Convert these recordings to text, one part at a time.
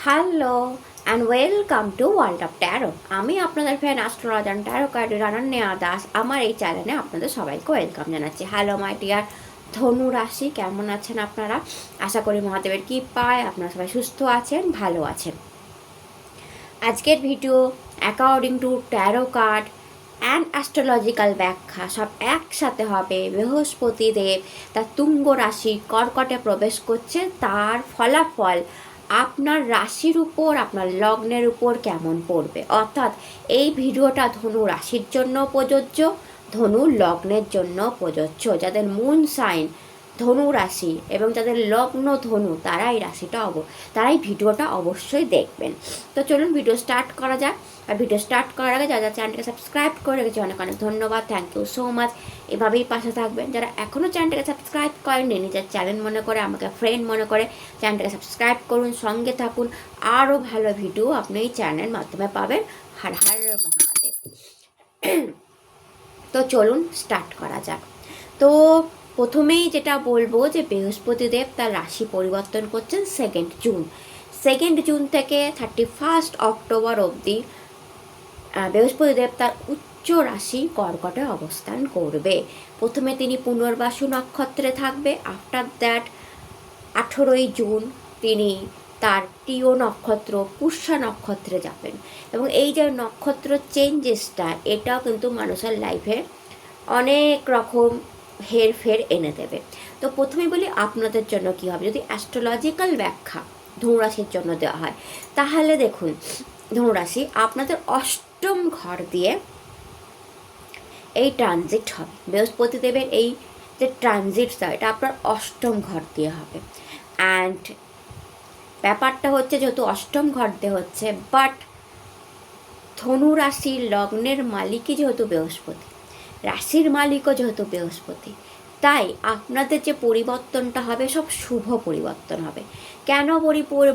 Hello and welcome to world of tarot. আমি আপনাদের friend astrologer tarot card Rananya Das. আমার এই চ্যানেলে আপনাদের সবাইকে ওয়েলকাম জানাচ্ছি। হ্যালো মাই ডিয়ার ধনু রাশি, কেমন আছেন আপনারা? আশা করি মহাদেবের কৃপায় আপনারা সবাই সুস্থ আছেন, ভালো আছেন। আজকের video according to taro card and astrological ব্যাখ্যা সব একসাথে হবে। বৃহস্পতি দেব তার তুঙ্গ রাশি কর্কটে প্রবেশ করছে, তার ফলাফল আপনার রাশির উপর, আপনার লগ্নের উপর কেমন পড়বে। অর্থাৎ এই ভিডিওটা ধনু রাশির জন্য প্রযোজ্য, ধনু লগ্নের জন্য প্রযোজ্য। যাদের মুন সাইন ধনু রাশি এবং যাদের লগ্ন ধনু তারাই ভিডিওটা অবশ্যই দেখবেন। তো চলুন ভিডিও স্টার্ট করা যাক। আর ভিডিও স্টার্ট করার আগে যারা চ্যানেলটাকে সাবস্ক্রাইব করে রেখেছে অনেক অনেক ধন্যবাদ, থ্যাংক ইউ সো মাচ। এভাবেই পাশে থাকবেন। যারা এখনও চ্যানেলটাকে সাবস্ক্রাইব করেননি, নিজের চ্যানেল মনে করে, আমাকে ফ্রেন্ড মনে করে চ্যানেলটাকে সাবস্ক্রাইব করুন, সঙ্গে থাকুন। আরও ভালো ভিডিও আপনি এই চ্যানেলের মাধ্যমে পাবেন। হর হর মহাদেব। তো চলুন স্টার্ট করা যাক। তো প্রথমেই যেটা বলবো যে বৃহস্পতিদেব তার রাশি পরিবর্তন করছেন 2 জুন থেকে 31 অক্টোবর অবধি বৃহস্পতিদেব তার উচ্চ রাশি কর্কটে অবস্থান করবে। প্রথমে তিনি পুনর্বাসু নক্ষত্রে থাকবে। আফটার দ্যাট 18 জুন তিনি তার টিও নক্ষত্র পুষ্যা নক্ষত্রে যাবেন। এবং এই যে নক্ষত্র চেঞ্জেসটা, এটাও কিন্তু মানুষের লাইফে অনেক রকম হেরফের এনে দেবে। তো প্রথমে বলি আপনাদের জন্য কী হবে। যদি অ্যাস্ট্রোলজিক্যাল ব্যাখ্যা ধনুরাশির জন্য দেওয়া হয়, তাহলে দেখুন ধনুরাশি আপনাদের অষ্টম ঘর দিয়ে এই ট্রানজিট হবে। বৃহস্পতিদেবের এই যে ট্রানজিটটা, এটা আপনার অষ্টম ঘর দিয়ে হবে। অ্যান্ড ব্যাপারটা হচ্ছে, যেহেতু অষ্টম ঘর দিয়ে হচ্ছে, বাট ধনুরাশির লগ্নের মালিকই যেহেতু বৃহস্পতি, রাশির মালিকও যেহেতু বৃহস্পতি, তাই আপনাদের যে পরিবর্তনটা হবে সব শুভ পরিবর্তন হবে। কেন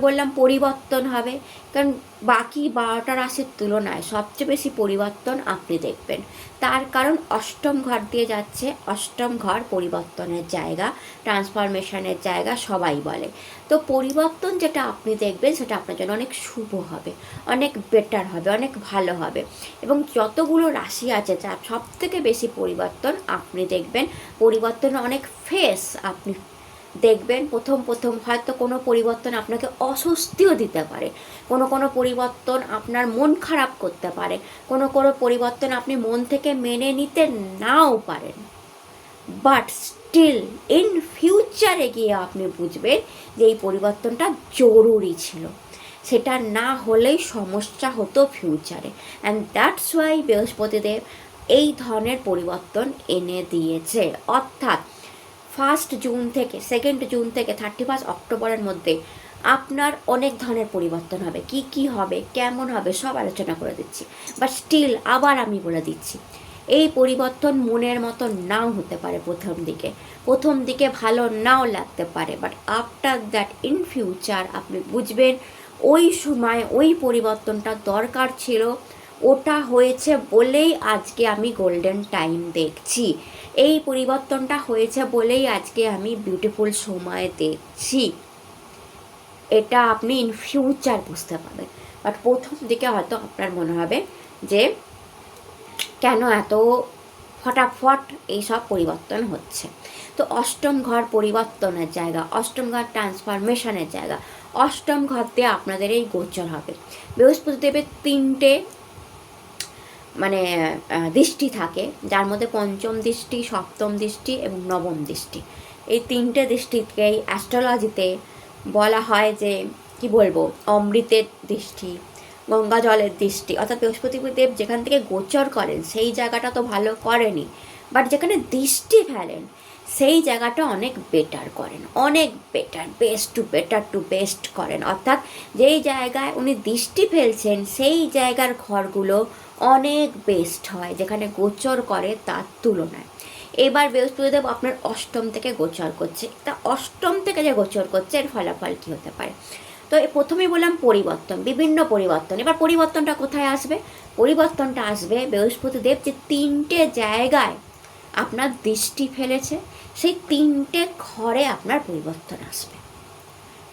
বললাম পরিবর্তন হবে? কারণ বাকি 12টা রাশির তুলনায় সবচেয়ে বেশি পরিবর্তন আপনি দেখবেন। তার কারণ অষ্টম ঘর দিয়ে যাচ্ছে। অষ্টম ঘর পরিবর্তনের জায়গা, ট্রান্সফরমেশনের জায়গা সবাই বলে। তো পরিবর্তন যেটা আপনি দেখবেন সেটা আপনার জন্য অনেক শুভ হবে, অনেক বেটার হবে, অনেক ভালো হবে। এবং যতগুলো রাশি আছে তার সব থেকে বেশি পরিবর্তন আপনি দেখবেন। পরিবর্তনের অনেক ফেস আপনি দেখবেন। প্রথম হয়তো কোনো পরিবর্তন আপনাকে অস্বস্তিও দিতে পারে, কোনো পরিবর্তন আপনার মন খারাপ করতে পারে, কোনো পরিবর্তন আপনি মন থেকে মেনে নিতে নাও পারেন। বাট স্টিল ইন ফিউচারে গিয়ে আপনি বুঝবেন যে এই পরিবর্তনটা জরুরি ছিল, সেটা না হলেই সমস্যা হতো ফিউচারে। অ্যান্ড দ্যাটস ওয়াই বৃহস্পতিদেব এই ধরনের পরিবর্তন এনে দিয়েছে। অর্থাৎ 1 জুন থেকে 2 জুন থেকে 31 অক্টোবরের মধ্যে আপনার অনেক ধরনের পরিবর্তন হবে। কি হবে, কেমন হবে, সব আলোচনা করে দিচ্ছি। বাট স্টিল আবার আমি বলে দিচ্ছি, এই পরিবর্তন মনের মতো নাও হতে পারে। প্রথম দিকে ভালো নাও লাগতে পারে, but after that in future আপনি বুঝবেন ওই সময় ওই পরিবর্তনটা দরকার ছিল। ওটা হয়েছে বলেই আজকে আমি গোল্ডেন টাইম দেখছি। এই পরিবর্তনটা হয়েছে বলেই আজকে আমি বিউটিফুল সময় দেখছি। এটা আপনি ইন ফিউচার বুঝতে পারবেন। বাট প্রথম দিকে হয়তো আপনার মনে হবে যে কেন এত ফটাফট এইসব পরিবর্তন হচ্ছে। তো অষ্টম ঘর পরিবর্তনের জায়গা, অষ্টম ঘর ট্রান্সফরমেশনের জায়গা, অষ্টম ঘর দিয়ে আপনাদের এই গোচর হবে। বৃহস্পতিদেবের 3টে দৃষ্টি থাকে, যার মধ্যে পঞ্চম দৃষ্টি, সপ্তম দৃষ্টি এবং নবম দৃষ্টি। এই 3টে দৃষ্টিকেই অ্যাস্ট্রোলজিতে বলা হয় যে অমৃতের দৃষ্টি, গঙ্গা জলের দৃষ্টি। অর্থাৎ বৃহস্পতিদেব যেখান থেকে গোচর করেন সেই জায়গাটা তো ভালো করেনি, বাট যেখানে দৃষ্টি ফেলেন সেই জায়গাটা অনেক বেটার করেন, অনেক বেটার, বেস্ট টু বেস্ট করেন। অর্থাৎ যেই জায়গায় উনি দৃষ্টি ফেলছেন সেই জায়গার ঘরগুলো অনেক বেস্ট হয় যেখানে গোচর করে তার তুলনায়। এবার বৃহস্পতিদেব আপনার অষ্টম থেকে গোচর করছে। তা অষ্টম থেকে যে গোচর করছে এর ফলাফল কী হতে পারে? তো প্রথমেই বললাম পরিবর্তন, বিভিন্ন পরিবর্তন। এবার পরিবর্তনটা কোথায় আসবে? পরিবর্তনটা আসবে বৃহস্পতিদেব যে 3টে জায়গায় আপনার দৃষ্টি ফেলেছে, সেই 3টে ঘরে আপনার পরিবর্তন আসবে।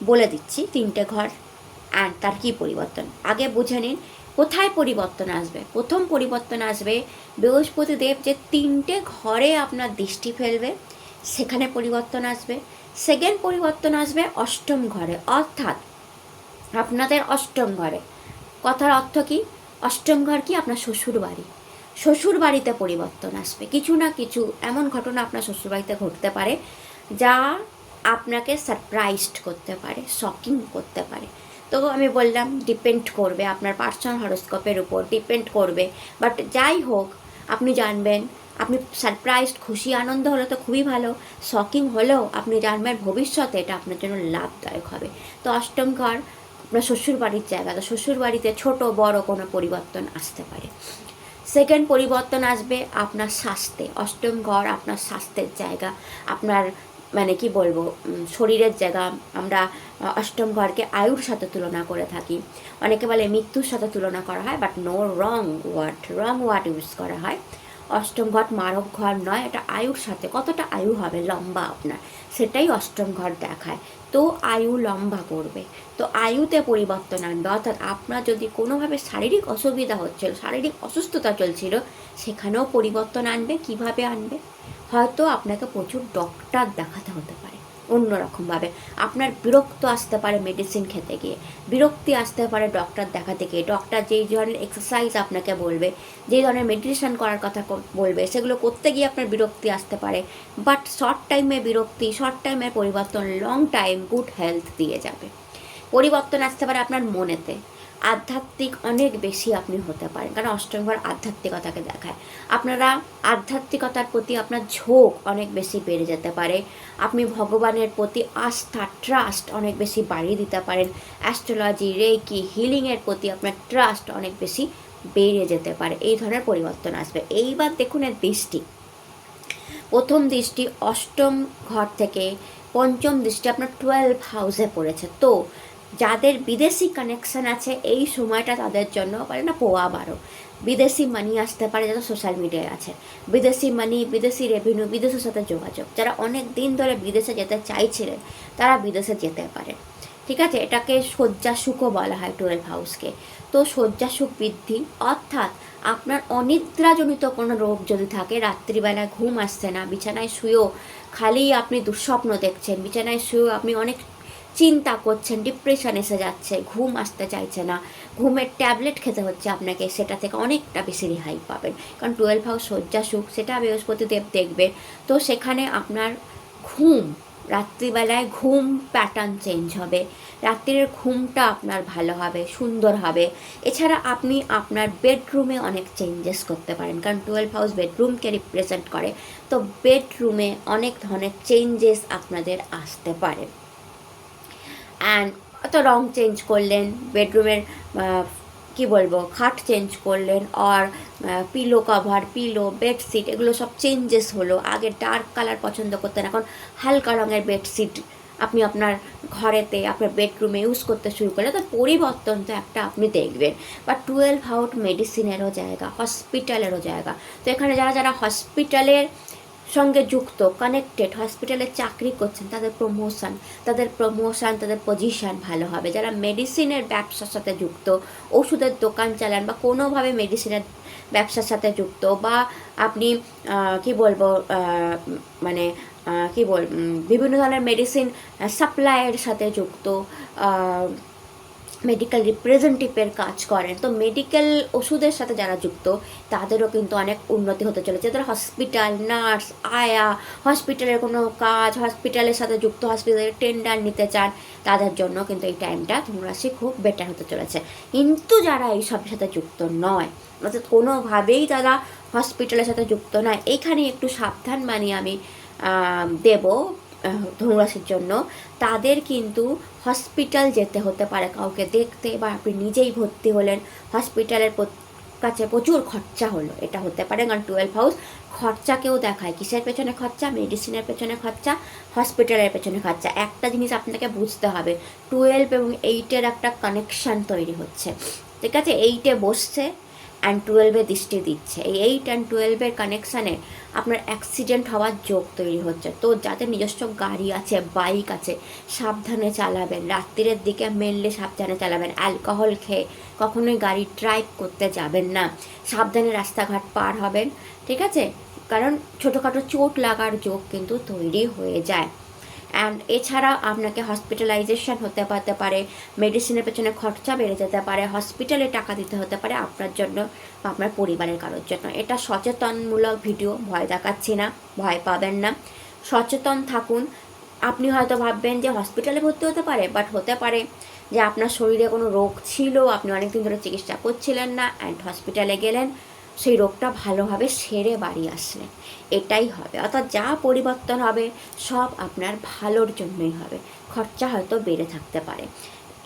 বলে দিচ্ছি 3টে ঘর। অ্যান্ড তার কী পরিবর্তন আগে বুঝে নিন। কোথায় পরিবর্তন আসবে? প্রথম পরিবর্তন আসবে বৃহস্পতি দেব যে 3টে ঘরে আপনার দৃষ্টি ফেলবে, সেখানে পরিবর্তন আসবে। সেকেন্ড পরিবর্তন আসবে অষ্টম ঘরে, অর্থাৎ আপনাদের অষ্টম ঘরে। কথার অর্থ কি? অষ্টম ঘর কি? আপনার শ্বশুর বাড়ি। শ্বশুর বাড়িতে পরিবর্তন আসবে। কিছু না কিছু এমন ঘটনা আপনার শ্বশুরবাড়িতে ঘটতে পারে যা আপনাকে সারপ্রাইজড করতে পারে, শকিং করতে পারে। তো আমি বললাম ডিপেন্ড করবে আপনার পার্সোনাল হরোস্কোপের উপর, ডিপেন্ড করবে। বাট যাই হোক, আপনি জানবেন, আপনি সারপ্রাইজড, খুশি আনন্দ হলে তো খুবই ভালো, শকিং হলেও আপনি জানবেন ভবিষ্যতে এটা আপনার জন্য লাভদায়ক হবে। তো অষ্টম ঘর আপনার শ্বশুর বাড়ির জায়গা, তো শ্বশুর বাড়িতে ছোটো বড় কোনো পরিবর্তন আসতে পারে। সেকেন্ড পরিবর্তন আসবে আপনার স্বাস্থ্যে। অষ্টম ঘর আপনার স্বাস্থ্যের জায়গা, আপনার মানে কি বলবো, শরীরের জায়গা। আমরা অষ্টম ঘরকে আয়ুর সাথে তুলনা করে থাকি, অনেকে বলে মৃত্যুর সাথে তুলনা করা হয়, but no, wrong word use করা হয়। অষ্টম ঘর মারক ঘর নয়, এটা আয়ুর সাথে, কতটা আয়ু হবে লম্বা আপনার, সেটাই অষ্টম ঘর দেখায়। তো আয়ু লম্বা করবে, তো আয়ুতে পরিবর্তন আনবে। অর্থাৎ আপনার যদি কোনোভাবে শারীরিক অসুবিধা হচ্ছিল, শারীরিক অসুস্থতা চলছিল, সেখানেও পরিবর্তন আনবে। কিভাবে আনবে? হয়তো আপনাকে প্রচুর ডক্টর দেখাতে হতে পারে, অন্যরকমভাবে আপনার বিরক্ত আসতে পারে মেডিসিন খেতে গিয়ে, বিরক্তি আসতে পারে ডক্টর দেখাতে গিয়ে। ডক্টর যেই ধরনের এক্সারসাইজ আপনাকে বলবে, যেই ধরনের মেডিটেশন করার কথা বলবে, সেগুলো করতে গিয়ে আপনার বিরক্তি আসতে পারে। বাট শর্ট টাইমে বিরক্তি, শর্ট টাইমের পরিবর্তন লং টাইম গুড হেলথ দিয়ে যাবে। পরিবর্তন আসতে পারে আপনার মনেতে, আধ্যাত্মিক অনেক বেশি আপনি হতে পারেন, কারণ অষ্টম ঘর আধ্যাত্মিকতাকে দেখায়। আপনারা আধ্যাত্মিকতার প্রতি আপনার ঝোঁক অনেক বেশি বেড়ে যেতে পারে। আপনি ভগবানের প্রতি আস্থা, ট্রাস্ট অনেক বেশি বাড়িয়ে দিতে পারেন। অ্যাস্ট্রোলজি, রেকি, হিলিংয়ের প্রতি আপনার ট্রাস্ট অনেক বেশি বেড়ে যেতে পারে। এই ধরনের পরিবর্তন আসবে। এইবার দেখুন এর দৃষ্টি, প্রথম দৃষ্টি অষ্টম ঘর থেকে পঞ্চম দৃষ্টি আপনার 12 হাউসে পড়েছে। তো যাদের বিদেশি কানেকশান আছে এই সময়টা তাদের জন্য বলে না পোয়া বারো, বিদেশি মানি আসতে পারে। যারা সোশ্যাল মিডিয়ায় আছে, বিদেশি মানি, বিদেশি রেভিনিউ, বিদেশের সাথে যোগাযোগ, যারা অনেক দিন ধরে বিদেশে যেতে চাইছিলেন তারা বিদেশে যেতে পারে। ঠিক আছে, এটাকে শয্যাসুখও বলা হয় 12 হাউসকে। তো শয্যাসুখ বৃদ্ধি, অর্থাৎ আপনার অনিদ্রাজনিত কোনো রোগ যদি থাকে, রাত্রিবেলায় ঘুম আসছে না, বিছানায় শুয়েও খালি আপনি দুঃস্বপ্ন দেখছেন, বিছানায় শুয়েও আপনি অনেক চিন্তা করছেন, ডিপ্রেশন এসে যাচ্ছে, ঘুম আসতে চাইছে না, ঘুমের ট্যাবলেট খেতে হচ্ছে আপনাকে, সেটা থেকে অনেকটা বেশি রেহাই পাবেন। কারণ 12 হাউস শয্যাসুখ, সেটা বৃহস্পতি দেব দেখবে। তো সেখানে আপনার ঘুম, রাত্রিবেলায় ঘুম প্যাটার্ন চেঞ্জ হবে, রাত্রির ঘুমটা আপনার ভালো হবে, সুন্দর হবে। এছাড়া আপনি আপনার বেডরুমে অনেক চেঞ্জেস করতে পারেন, কারণ 12 হাউস বেডরুমকে রিপ্রেজেন্ট করে। তো বেডরুমে অনেক ধরনের চেঞ্জেস আপনাদের আসতে পারে। অ্যান্ড অত রং চেঞ্জ করলেন, বেডরুমের কি বলবো, খাট চেঞ্জ করলেন, আর পিলো কভার, পিলো, বেডশিট, এগুলো সব চেঞ্জেস হলো। আগে ডার্ক কালার পছন্দ করতেন, এখন হালকা রঙের বেডশিট আপনি আপনার ঘরেতে, আপনার বেডরুমে ইউজ করতে শুরু করলে, তো পরিবর্তন তো একটা আপনি দেখবেন। বা 12 হাউস মেডিসিনেরও জায়গা, হসপিটালেরও জায়গা। তো এখানে যারা যারা হসপিটালের সঙ্গে যুক্ত, কানেক্টেড, হসপিটালে চাকরি করছেন, তাদের প্রমোশন, তাদের পজিশান ভালো হবে। যারা মেডিসিনের ব্যবসার সাথে যুক্ত, ওষুধের দোকান চালান বা কোনোভাবে মেডিসিনের ব্যবসার সাথে যুক্ত, বা আপনি কি বলবো, মানে কি বিভিন্ন ধরনের মেডিসিন সাপ্লাইয়ের সাথে যুক্ত, মেডিকেল রিপ্রেজেন্টেটিভের কাজ করেন, তো মেডিকেল ওষুধের সাথে যারা যুক্ত তাদেরও কিন্তু অনেক উন্নতি হতে চলেছে। যারা হসপিটাল, নার্স, আয়া, হসপিটালের কোনো কাজ, হসপিটালের সাথে যুক্ত, হসপিটালের টেন্ডার নিতে চান, তাদের জন্য কিন্তু এই টাইমটা ধনুরাশি খুব বেটার হতে চলেছে। কিন্তু যারা এইসবের সাথে যুক্ত নয়, অর্থাৎ কোনোভাবেই তারা হসপিটালের সাথে যুক্ত নয়, এইখানে একটু সাবধান বানিয়ে আমি দেব ধনুরাশির জন্য। তাদের কিন্তু হসপিটাল যেতে হতে পারে কাউকে দেখতে, বা আপনি নিজেই ভর্তি হলেন, হসপিটালের কাছে প্রচুর খরচা হলো, এটা হতে পারে। কারণ 12 হাউস খরচাকেও দেখায়, কিসের পেছনে খরচা, মেডিসিনের পেছনে খরচা, হসপিটালের পেছনে খরচা। একটা জিনিস আপনাকে বুঝতে হবে, 12 এবং 8-এর একটা কানেকশান তৈরি হচ্ছে, ঠিক আছে? 8-এ বসছে অ্যান্ড 12-এ দৃষ্টি দিচ্ছে। এই 8 অ্যান্ড 12-এর কানেকশানে আপনার অ্যাক্সিডেন্ট হওয়ার যোগ তৈরি হচ্ছে। তো যাদের নিজস্ব গাড়ি আছে, বাইক আছে, সাবধানে চালাবেন। রাত্রিরের দিকে মেনলি সাবধানে চালাবেন। অ্যালকোহল খেয়ে কখনোই গাড়ি ড্রাইভ করতে যাবেন না। সাবধানে রাস্তাঘাট পার হবেন, ঠিক আছে? কারণ ছোটোখাটো চোট লাগার যোগ কিন্তু তৈরি হয়ে যায়। অ্যান্ড এছাড়া আপনাকে হসপিটালাইজেশন হতে পারে, মেডিসিনের পেছনে খরচা বেড়ে যেতে পারে, হসপিটালে টাকা দিতে হতে পারে আপনার জন্য বা আপনার পরিবারের কারোর জন্য। এটা সচেতনমূলক ভিডিও, ভয় দেখাচ্ছি না, ভয় পাবেন না, সচেতন থাকুন। আপনি হয়তো ভাববেন যে হসপিটালে ভর্তি হতে পারে, বাট হতে পারে যে আপনার শরীরে কোনো রোগ ছিল, আপনি অনেকদিন ধরে চিকিৎসা করছিলেন না, অ্যান্ড হসপিটালে গেলেন, সেই রোগটা ভালোভাবে সেরে বাড়ি আসলেন। এটাই হবে। অর্থাৎ যা পরিবর্তন হবে সব আপনার ভালোর জন্যই হবে। খরচা হয়তো বেড়ে থাকতে পারে,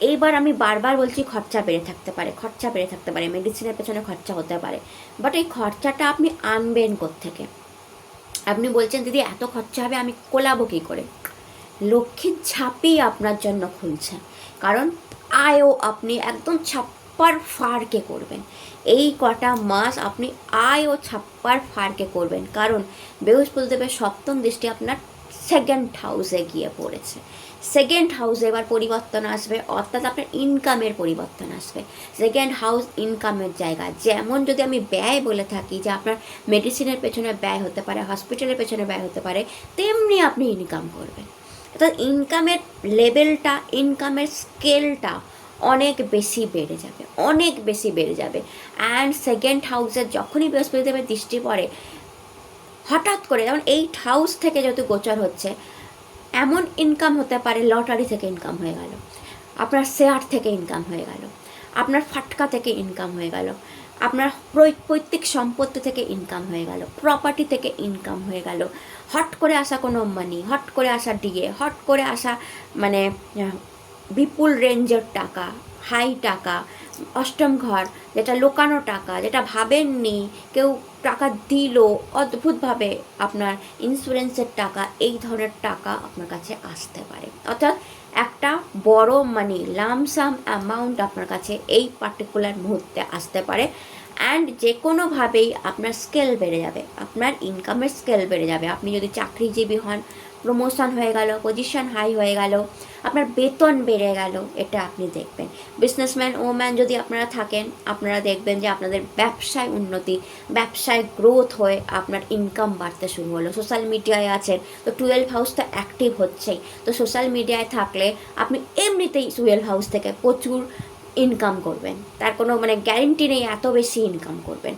এইবার আমি বারবার বলছি খরচা বেড়ে থাকতে পারে, খরচা বেড়ে থাকতে পারে, মেডিসিনের পেছনে খরচা হতে পারে, বাট এই খরচাটা আপনি আনবেন কোত্থেকে? আপনি বলছেন দিদি এত খরচা হবে, আমি কোলাবো কী করে? লক্ষ্মীর ঝাঁপি আপনার জন্য খুলছে, কারণ আয়ও আপনি একদম ছাপ্পার ফারকে করবেন। এই কটা মাস আপনি আয় ও ছাপ্পার ফারকে করবেন, কারণ বৃহস্পতিদেবের সপ্তম দৃষ্টি আপনার সেকেন্ড হাউসে গিয়ে পড়েছে। সেকেন্ড হাউসে এবার পরিবর্তন আসবে, অর্থাৎ আপনার ইনকামের পরিবর্তন আসবে। সেকেন্ড হাউস ইনকামের জায়গা। যেমন যদি আমি ব্যয় বলে থাকি যে আপনার মেডিসিনের পেছনে ব্যয় হতে পারে, হসপিটালের পেছনে ব্যয় হতে পারে, তেমনি আপনি ইনকাম করবেন। অর্থাৎ ইনকামের লেভেলটা, ইনকামের স্কেলটা অনেক বেশি বেড়ে যাবে, অনেক বেশি বেড়ে যাবে। অ্যান্ড সেকেন্ড হাউসের যখনই বৃহস্পতিদেবের দৃষ্টি পড়ে, হঠাৎ করে যেমন 8 হাউস থেকে যেহেতু গোচর হচ্ছে, এমন ইনকাম হতে পারে লটারি থেকে ইনকাম হয়ে গেল, আপনার শেয়ার থেকে ইনকাম হয়ে গেল, আপনার ফাটকা থেকে ইনকাম হয়ে গেল, আপনার পৈতৃক সম্পত্তি থেকে ইনকাম হয়ে গেল, প্রপার্টি থেকে ইনকাম হয়ে গেল, হট করে আসা কোনো মানি, হট করে আসা ডিএ, হট করে আসা মানে বিপুল রেঞ্জের টাকা, হাই টাকা, অষ্টম ঘর, যেটা লোকানো টাকা, যেটা ভাবেননি, কেউ টাকা দিল অদ্ভুতভাবে, আপনার ইন্স্যুরেন্সের টাকা, এই ধরনের টাকা আপনার কাছে আসতে পারে। অর্থাৎ একটা বড় মানি লামসাম অ্যামাউন্ট আপনার কাছে এই পার্টিকুলার মুহূর্তে আসতে পারে। অ্যান্ড যে কোনোভাবেই আপনার স্কেল বেড়ে যাবে, আপনার ইনকামের স্কেল বেড়ে যাবে। আপনি যদি চাকরিজীবী হন, প্রমোশন হয়ে গেল, পজিশন হাই হয়ে গেল, আপনার বেতন বেড়ে গেল, এটা আপনি দেখবেন। বিজনেসম্যান ওম্যান যদি আপনারা থাকেন, আপনারা দেখবেন যে আপনাদের ব্যবসায় উন্নতি, ব্যবসায় গ্রোথ হয়ে আপনার ইনকাম বাড়তে শুরু হলো। সোশ্যাল মিডিয়ায় আছেন তো 12 হাউস তো অ্যাক্টিভ হচ্ছেই, তো সোশ্যাল মিডিয়ায় থাকলে আপনি এমনিতেই 12 হাউস থেকে প্রচুর ইনকাম করবেন। তার কোনো মানে গ্যারেন্টি নেই এত বেশি ইনকাম করবেন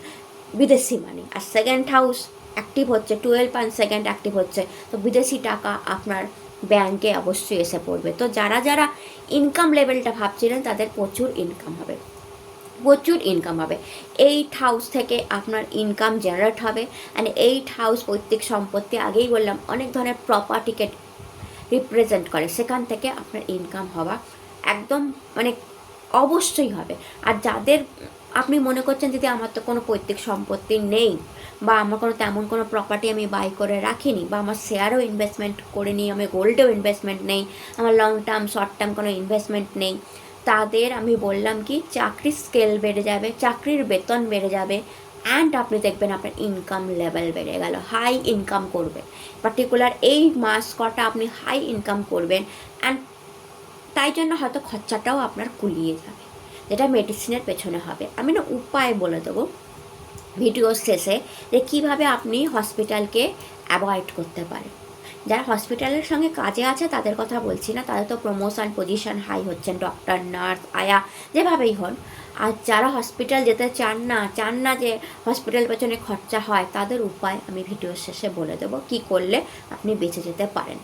বিদেশি মানি। আর সেকেন্ড হাউস অ্যাক্টিভ হচ্ছে, 12 and সেকেন্ড অ্যাক্টিভ হচ্ছে, তো বিদেশি টাকা আপনার ব্যাংকে অবশ্যই এসে পড়বে। তো যারা যারা ইনকাম লেভেলটা ভাবছিলেন তাদের প্রচুর ইনকাম হবে, প্রচুর ইনকাম হবে। 8 হাউস থেকে আপনার ইনকাম জেনারেট হবে। অ্যান্ড 8 হাউস পৈতৃক সম্পত্তি, আগেই বললাম, অনেক ধরনের প্রপার্টিকে রিপ্রেজেন্ট করে, সেখান থেকে আপনার ইনকাম হওয়া একদম মানে অবশ্যই হবে। আর যাদের আপনি মনে করছেন যদি আমার তো কোনো পৈতৃক সম্পত্তি নেই, বা আমার কোনো তেমন কোনো প্রপার্টি আমি বাই করে রাখিনি, বা আমার শেয়ারও ইনভেস্টমেন্ট করে নিই, আমি গোল্ডেও ইনভেস্টমেন্ট নেই, আমার লং টার্ম শর্ট টার্ম কোনো ইনভেস্টমেন্ট নেই, তাদের আমি বললাম কি চাকরির স্কেল বেড়ে যাবে, চাকরির বেতন বেড়ে যাবে, অ্যান্ড আপনি দেখবেন আপনার ইনকাম লেভেল বেড়ে গেল, হাই ইনকাম করবে। পার্টিকুলার এই মাস কটা আপনি হাই ইনকাম করবেন, অ্যান্ড তাই জন্য হয়তো খরচাটাও আপনার কুলিয়ে যাবে, যেটা মেডিসিনের পেছনে হবে। আমি না উপায় বলে দেবো ভিডিওর শেষে যে কীভাবে আপনি হসপিটালকে অ্যাভয়েড করতে পারেন। যারা হসপিটালের সঙ্গে কাজে আছে তাদের কথা বলছি না, তাদের তো প্রমোশন পজিশন হাই হচ্ছেন, ডক্টর, নার্স, আয়া, যেভাবেই হন। আর যারা হসপিটাল যেতে চান না যে হসপিটাল পেছনে খরচা হয়, তাদের উপায় আমি ভিডিওর শেষে বলে দেবো কী করলে আপনি বেঁচে যেতে পারেন।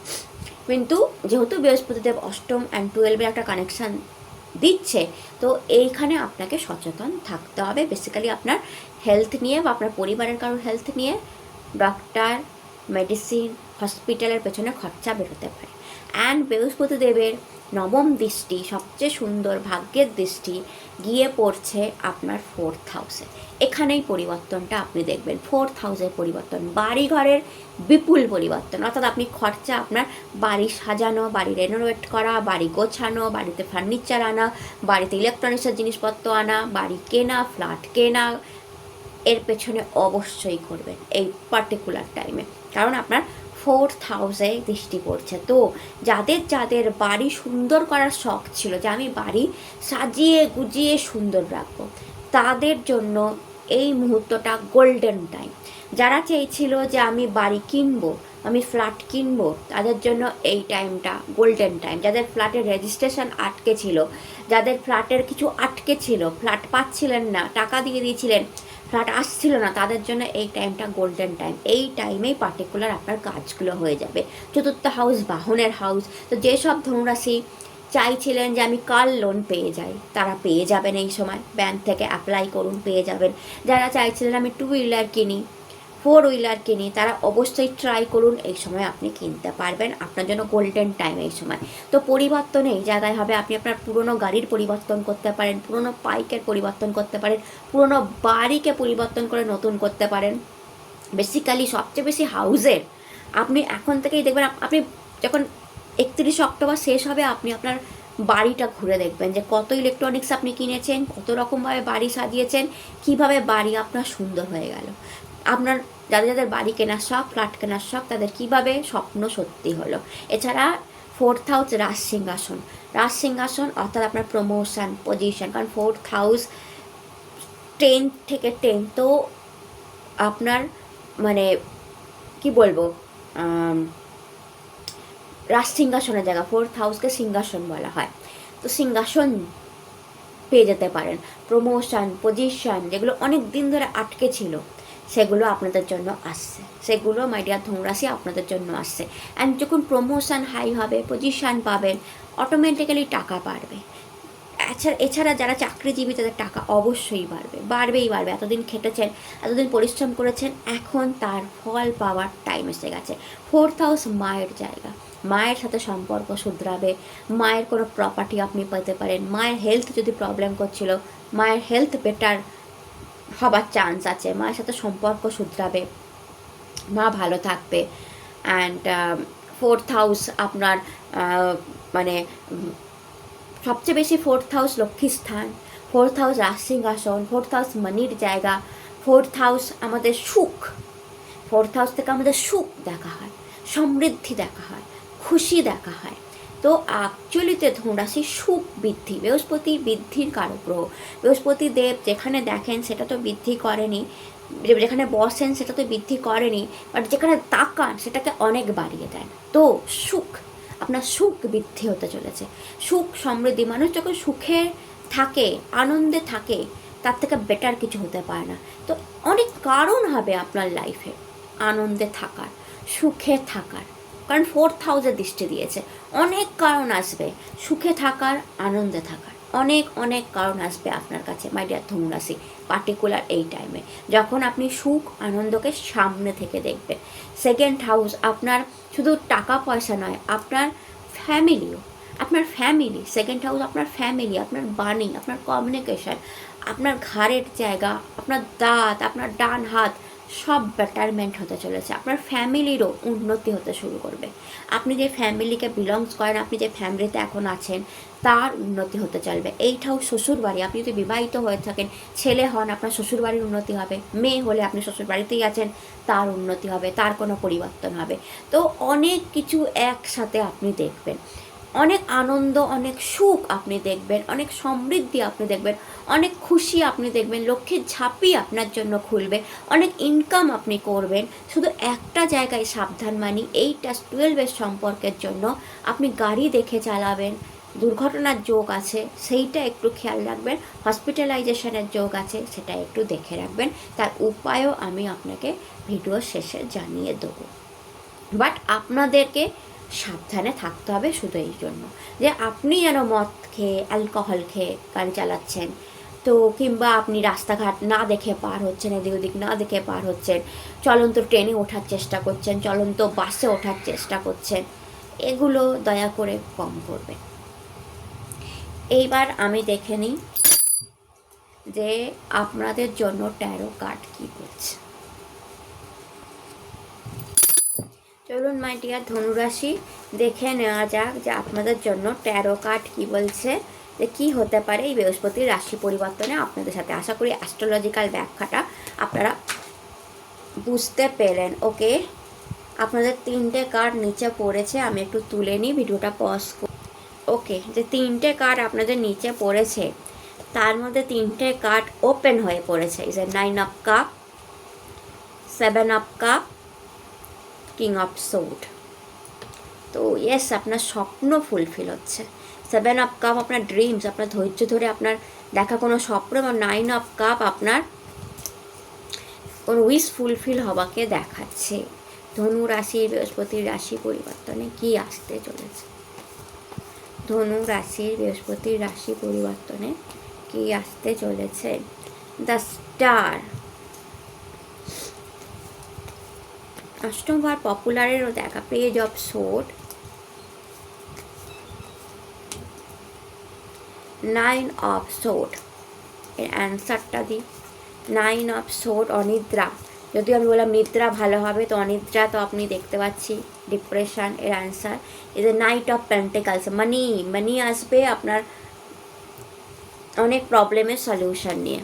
কিন্তু যেহেতু বৃহস্পতিদেব অষ্টম অ্যান্ড 12-এর একটা কানেকশান দিচ্ছে, তো এইখানে আপনাকে সচেতন থাকতে হবে। বেসিক্যালি আপনার হেলথ নিয়ে বা আপনার পরিবারের কারোর হেলথ নিয়ে ডক্টর, মেডিসিন, হসপিটালের পেছনে খরচা বেরোতে পারে। অ্যান্ড বৃহস্পতিদেবের নবম দৃষ্টি, সবচেয়ে সুন্দর ভাগ্যের দৃষ্টি, গিয়ে পড়ছে আপনার 4th হাউসে। এখানেই পরিবর্তনটা আপনি দেখবেন, 4th হাউসের পরিবর্তন, বাড়ি ঘরের বিপুল পরিবর্তন। অর্থাৎ আপনি খরচা, আপনার বাড়ি সাজানো, বাড়ি রেনোভেট করা, বাড়ি গোছানো, বাড়িতে ফার্নিচার আনা, বাড়িতে ইলেকট্রনিক্সের জিনিসপত্র আনা, বাড়ি কেনা, ফ্ল্যাট কেনা, এর পেছনে অবশ্যই করবেন এই পার্টিকুলার টাইমে, কারণ আপনার 4th হাউসে দৃষ্টি পড়ছে। তো যাদের যাদের বাড়ি সুন্দর করার শখ ছিল যে আমি বাড়ি সাজিয়ে গুজিয়ে সুন্দর রাখবো, তাদের জন্য এই মুহূর্তটা গোল্ডেন টাইম। যারা চেয়েছিল যে আমি বাড়ি কিনবো, আমি ফ্ল্যাট কিনবো, তাদের জন্য এই টাইমটা গোল্ডেন টাইম। যাদের ফ্ল্যাটের রেজিস্ট্রেশন আটকে ছিল, যাদের ফ্ল্যাটের কিছু আটকে ছিল, ফ্ল্যাট পাচ্ছিলেন না, টাকা দিয়ে দিয়েছিলেন, ফ্ল্যাট আসছিল না, তাদের জন্য এই টাইমটা গোল্ডেন টাইম। এই টাইমেই পার্টিকুলার আপনার কাজগুলো হয়ে যাবে। 4th house বাহনের house. তো যেসব ধনুরাশি চাইছিলেন যে আমি কার লোন পেয়ে যাই, তারা পেয়ে যাবেন এই সময়। ব্যাংক থেকে অ্যাপ্লাই করুন, পেয়ে যাবেন। যারা চাইছিলেন আমি 2 হুইলার কিনি, 4 হুইলার কিনি, তারা অবশ্যই ট্রাই করুন, এই সময় আপনি কিনতে পারবেন। আপনার জন্য গোল্ডেন টাইম এই সময়। তো পরিবর্তন এই জায়গায় হবে, আপনি আপনার পুরনো গাড়ির পরিবর্তন করতে পারেন, পুরনো বাইকের পরিবর্তন করতে পারেন, পুরনো বাড়িকে পরিবর্তন করে নতুন করতে পারেন। বেসিক্যালি সবচেয়ে বেশি হাউসের আপনি এখন থেকেই দেখবেন, আপনি যখন 31 অক্টোবর শেষ হবে, আপনি আপনার বাড়িটা ঘুরে দেখবেন যে কত ইলেকট্রনিক্স আপনি কিনেছেন, কত রকমভাবে বাড়ি সাজিয়েছেন, কিভাবে বাড়ি আপনার সুন্দর হয়ে গেল। আপনার যাদের যাদের বাড়ি কেনার শখ, ফ্ল্যাট কেনার শখ, তাদের কিভাবে স্বপ্ন সত্যি হলো। এছাড়া 4th হাউস রাজ সিংহাসন। রাজ সিংহাসন অর্থাৎ আপনার প্রমোশন, পজিশন, কারণ 4th হাউস 10 থেকে 10, তো আপনার মানে কি বলবো, রাজ সিংহাসনের জায়গা। 4th হাউসকে সিংহাসন বলা হয়। তো সিংহাসন পেয়ে যেতে পারেন। প্রমোশন, পজিশন, যেগুলো অনেক দিন ধরে আটকে ছিল, সেগুলো আপনাদের জন্য আসছে। সেগুলো মাই ডিয়ার ধনুরাশি আপনাদের জন্য আসছে। অ্যান্ড যখন প্রমোশন হাই হবে, পজিশন পাবেন, অটোমেটিক্যালি টাকা বাড়বে। এছাড়া যারা চাকরিজীবী, তাদের টাকা অবশ্যই বাড়বেই বাড়বে। এতদিন খেটেছেন, এতদিন পরিশ্রম করেছেন, এখন তার ফল পাওয়ার টাইম এসে গেছে। 4th হাউস মায়ের জায়গা। মায়ের সাথে সম্পর্ক শুধরাবে, মায়ের কোনো প্রপার্টি আপনি পেতে পারেন। মায়ের হেলথ যদি প্রবলেম করছিল, মায়ের হেলথ বেটার হবার চান্স আছে। মায়ের সাথে সম্পর্ক শুধরাবে, মা ভালো থাকবে। অ্যান্ড 4th হাউস আপনার মানে সবচেয়ে বেশি 4th হাউস লক্ষ্মী স্থান, 4th হাউস রাজ সিংহাসন, 4th হাউস মানির জায়গা, 4th হাউস আমাদের সুখ। 4th হাউস থেকে আমাদের সুখ দেখা হয়, সমৃদ্ধি দেখা হয়, খুশি দেখা হয়। তো অ্যাকচুয়ালিতে ধনুরাশি সুখ বৃদ্ধি, বৃহস্পতি বৃদ্ধির কারক গ্রহ। বৃহস্পতি দেব যেখানে দেখেন সেটা তো বৃদ্ধি করেনি, যেখানে বসেন সেটা তো বৃদ্ধি করেনি, বাট যেখানে তাকান সেটাকে অনেক বাড়িয়ে দেন। তো সুখ, আপনার সুখ বৃদ্ধি হতে চলেছে। সুখ সমৃদ্ধি, মানুষ যখন সুখে থাকে, আনন্দে থাকে, তার থেকে বেটার কিছু হতে পারে না। তো অনেক কারণ হবে আপনার লাইফে আনন্দে থাকার, সুখে থাকার, কারণ 4th হাউসে দৃষ্টি দিয়েছে। অনেক কারণ আসবে সুখে থাকার, আনন্দে থাকার, অনেক কারণ আসবে আপনার কাছে মাই ডিয়ার ধনুরাশি। পার্টিকুলার এই টাইমে যখন আপনি সুখ আনন্দকে সামনে থেকে দেখবেন। 2nd হাউস আপনার শুধু টাকা পয়সা নয়, আপনার ফ্যামিলিও, আপনার ফ্যামিলি। 2nd হাউস আপনার ফ্যামিলি, আপনার বাণী, আপনার কমিউনিকেশন, আপনার ঘাড়ের জায়গা, আপনার দাঁত, আপনার ডান হাত, সব বেটারমেন্ট হতে চলেছে। আপনার ফ্যামিলিরও উন্নতি হতে শুরু করবে। আপনি যে ফ্যামিলিকে বিলংস করেন, আপনি যে ফ্যামিলিতে এখন আছেন, তার উন্নতি হতে চলবে। এইটাও শ্বশুরবাড়ি, আপনি যদি বিবাহিত হয়ে থাকেন, ছেলে হন, আপনার শ্বশুরবাড়ির উন্নতি হবে। মেয়ে হলে আপনি শ্বশুরবাড়িতেই আছেন, তার উন্নতি হবে, তার কোনো পরিবর্তন হবে। তো অনেক কিছু একসাথে আপনি দেখবেন। অনেক আনন্দ, অনেক সুখ আপনি দেখবেন, অনেক সমৃদ্ধি আপনি দেখবেন, অনেক খুশি আপনি দেখবেন, লক্ষ্মীর ঝাঁপি আপনার জন্য খুলবে, অনেক ইনকাম আপনি করবেন। শুধু একটা জায়গায় সাবধান মানি, এইটা 12 সম্পর্কের জন্য আপনি গাড়ি দেখে চালাবেন। দুর্ঘটনার যোগ আছে, সেইটা একটু খেয়াল রাখবেন। হসপিটালাইজেশনের যোগ আছে, সেটা একটু দেখে রাখবেন। তার উপায়ও আমি আপনাকে ভিডিও শেষে জানিয়ে দেবো। বাট আপনাদেরকে সাবধানে থাকতে হবে শুধু এই জন্য যে আপনি যেন মদ খেয়ে, অ্যালকোহল খেয়ে গাড়ি চালাচ্ছেন, তো কিংবা আপনি রাস্তাঘাট না দেখে পার হচ্ছেন, এদিক ওদিক না দেখে পার হচ্ছেন, চলন্ত ট্রেনে ওঠার চেষ্টা করছেন, চলন্ত বাসে ওঠার চেষ্টা করছেন, এগুলো দয়া করে কম করবেন। এইবার আমি দেখে নিই যে আপনাদের জন্য ট্যারো কার্ড কী বলছে। চলুন মাই ডিয়ার ধনুরাশি, দেখে নেওয়া যাক যে আপনাদের জন্য ট্যারো কার্ড কী বলছে যে কী হতে পারে এই বৃহস্পতির রাশি পরিবর্তনে আপনাদের সাথে। আশা করি অ্যাস্ট্রোলজিক্যাল ব্যাখ্যাটা আপনারা বুঝতে পেলেন। ওকে, আপনাদের 3টে কার্ড নিচে পড়েছে, আমি একটু তুলে নিই, ভিডিওটা পজ করি। ওকে, যে 3টে কার্ড আপনাদের নিচে পড়েছে তার মধ্যে 3টে কার্ড ওপেন হয়ে পড়েছে। Is a 9 of cup, 7 of cup, king of sword. তো ইয়েস, আপনার স্বপ্ন ফুলফিল হচ্ছে। 7 অফ কাপ আপনার ড্রিমস, আপনার ধৈর্য ধরে আপনার দেখা কোনো স্বপ্ন, এবং 9 অফ কাপ আপনার কোনো উইশ ফুলফিল হওয়াকে দেখাচ্ছে। ধনু রাশি বৃহস্পতির রাশি পরিবর্তনে কি আসতে চলেছে? ধনু রাশির বৃহস্পতির রাশি পরিবর্তনে কি আসতে চলেছে? দ্য স্টার, অষ্টমবার পপুলারেরও দেখা, page of sword, 9 of sword. এর অ্যান্সারটা দিই। 9 অফ সোর্ড, অনিদ্রা। যদিও আমি বললাম নিদ্রা ভালো হবে, তো অনিদ্রা তো আপনি দেখতে পাচ্ছি, ডিপ্রেশন। এর answer is a knight of pentacles. Money আসবে আপনার অনেক প্রবলেমের সলিউশন নিয়ে।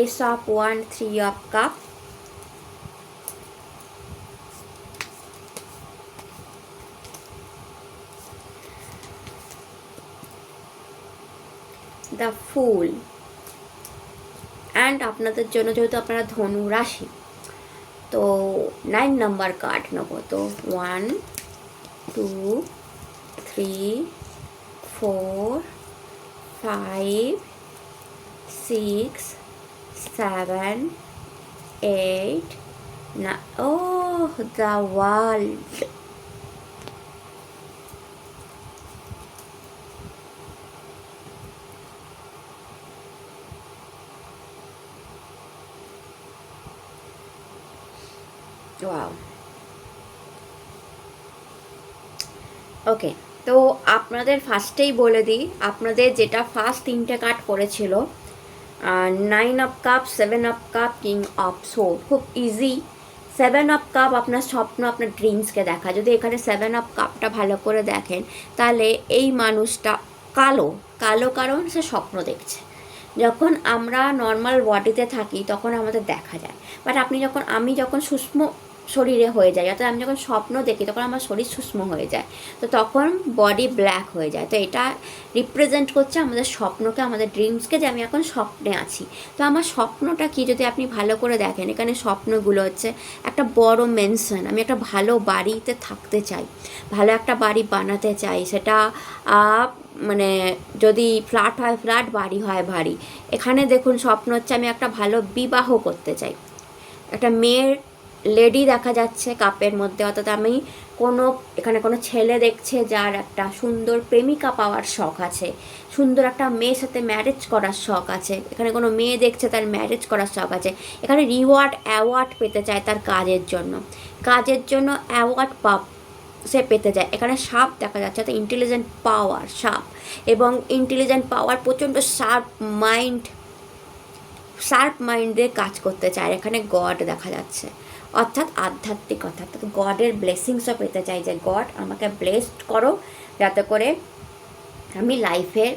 Ace of Wands, 3 of Cups, the Fool, and আপনাদের জন্য যেহেতু আপনারা ধনু রাশি, তো 9 নাম্বার কার্ড নেবো। তো 1 2 3 4 5 6 7 8 9. Oh, the World. ওয়াও। ওকে, তো আপনাদের ফার্স্টেই বলে দিই, আপনাদের যেটা ফার্স্ট 3টে কার্ড পড়েছিল, 9 of cup, 7 of cup, king of sword, খুব ইজি। 7 অফ কাপ আপনার স্বপ্ন, আপনার ড্রিমসকে দেখা। যদি এখানে 7 অফ কাপটা ভালো করে দেখেন, তাহলে এই মানুষটা কালো কালো, কারণ সে স্বপ্ন দেখছে। যখন আমরা নর্মাল বডিতে থাকি তখন আমাদের দেখা যায়, বাট আমি যখন সূক্ষ্ম শরীরে হয়ে যায়, অর্থাৎ আমি যখন স্বপ্ন দেখি তখন আমার শরীর সূক্ষ্ম হয়ে যায়, তো তখন বডি ব্ল্যাক হয়ে যায়। তো এটা রিপ্রেজেন্ট করছে আমাদের স্বপ্নকে, আমাদের ড্রিমসকে, যে আমি এখন স্বপ্নে আছি। তো আমার স্বপ্নটা কি যদি আপনি ভালো করে দেখেন, এখানে স্বপ্নগুলো হচ্ছে একটা বড় মেনশন, আমি একটা ভালো বাড়িতে থাকতে চাই, ভালো একটা বাড়ি বানাতে চাই। সেটা মানে যদি ফ্ল্যাট হয় ফ্ল্যাট, বাড়ি হয় বাড়ি। এখানে দেখুন স্বপ্ন হচ্ছে আমি একটা ভালো বিবাহ করতে চাই। একটা মেয়ের লেডি দেখা যাচ্ছে কাপের মধ্যে, অর্থাৎ আমি এখানে কোনো ছেলে দেখছে যার একটা সুন্দর প্রেমিকা পাওয়ার শখ আছে, সুন্দর একটা মেয়ের সাথে ম্যারেজ করার শখ আছে। এখানে কোনো মেয়ে দেখছে তার ম্যারেজ করার শখ আছে। এখানে অ্যাওয়ার্ড পেতে চায় তার কাজের জন্য অ্যাওয়ার্ড সে পেতে যায়। এখানে সাপ দেখা যাচ্ছে, অর্থাৎ ইন্টেলিজেন্ট পাওয়ার, সাপ এবং ইন্টেলিজেন্ট পাওয়ার, প্রচণ্ড শার্প মাইন্ডে কাজ করতে চায়। এখানে গড দেখা যাচ্ছে, অর্থাৎ আধ্যাত্মিকতা, অর্থাৎ গডের ব্লেসিংসও পেতে চাই, যে গড আমাকে ব্লেসড করো যাতে করে আমি লাইফের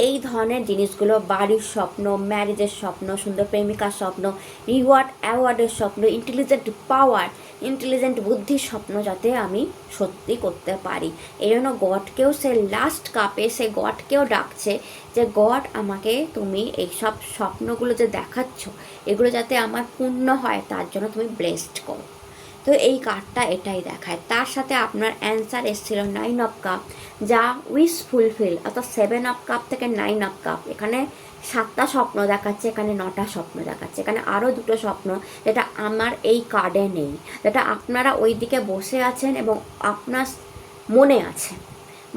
এই ধরনের জিনিসগুলো, বাড়ির স্বপ্ন, ম্যারেজের স্বপ্ন, সুন্দর প্রেমিকার স্বপ্ন, অ্যাওয়ার্ডের স্বপ্ন, ইন্টেলিজেন্ট বুদ্ধির স্বপ্ন যাতে আমি সত্যি করতে পারি। এই জন্য গডকেও সে লাস্ট কাপে সে গডকেও ডাকছে, যে গড আমাকে তুমি এইসব স্বপ্নগুলো যে দেখাচ্ছ, এগুলো যাতে আমার পূর্ণ হয় তার জন্য তুমি ব্লেসড করো। তো এই কার্ডটা এটাই দেখায়। তার সাথে আপনার অ্যান্সার এসেছিল 9 অফ কাপ, যা উইশ ফুলফিল, অর্থাৎ 7 অফ কাপ থেকে 9 অফ কাপ। এখানে 7টা স্বপ্ন দেখাচ্ছে, এখানে 9টা স্বপ্ন দেখাচ্ছে। এখানে আরও 2টো স্বপ্ন যেটা আমার এই কার্ডে নেই, যেটা আপনারা ওই দিকে বসে আছেন এবং আপনার মনে আছে।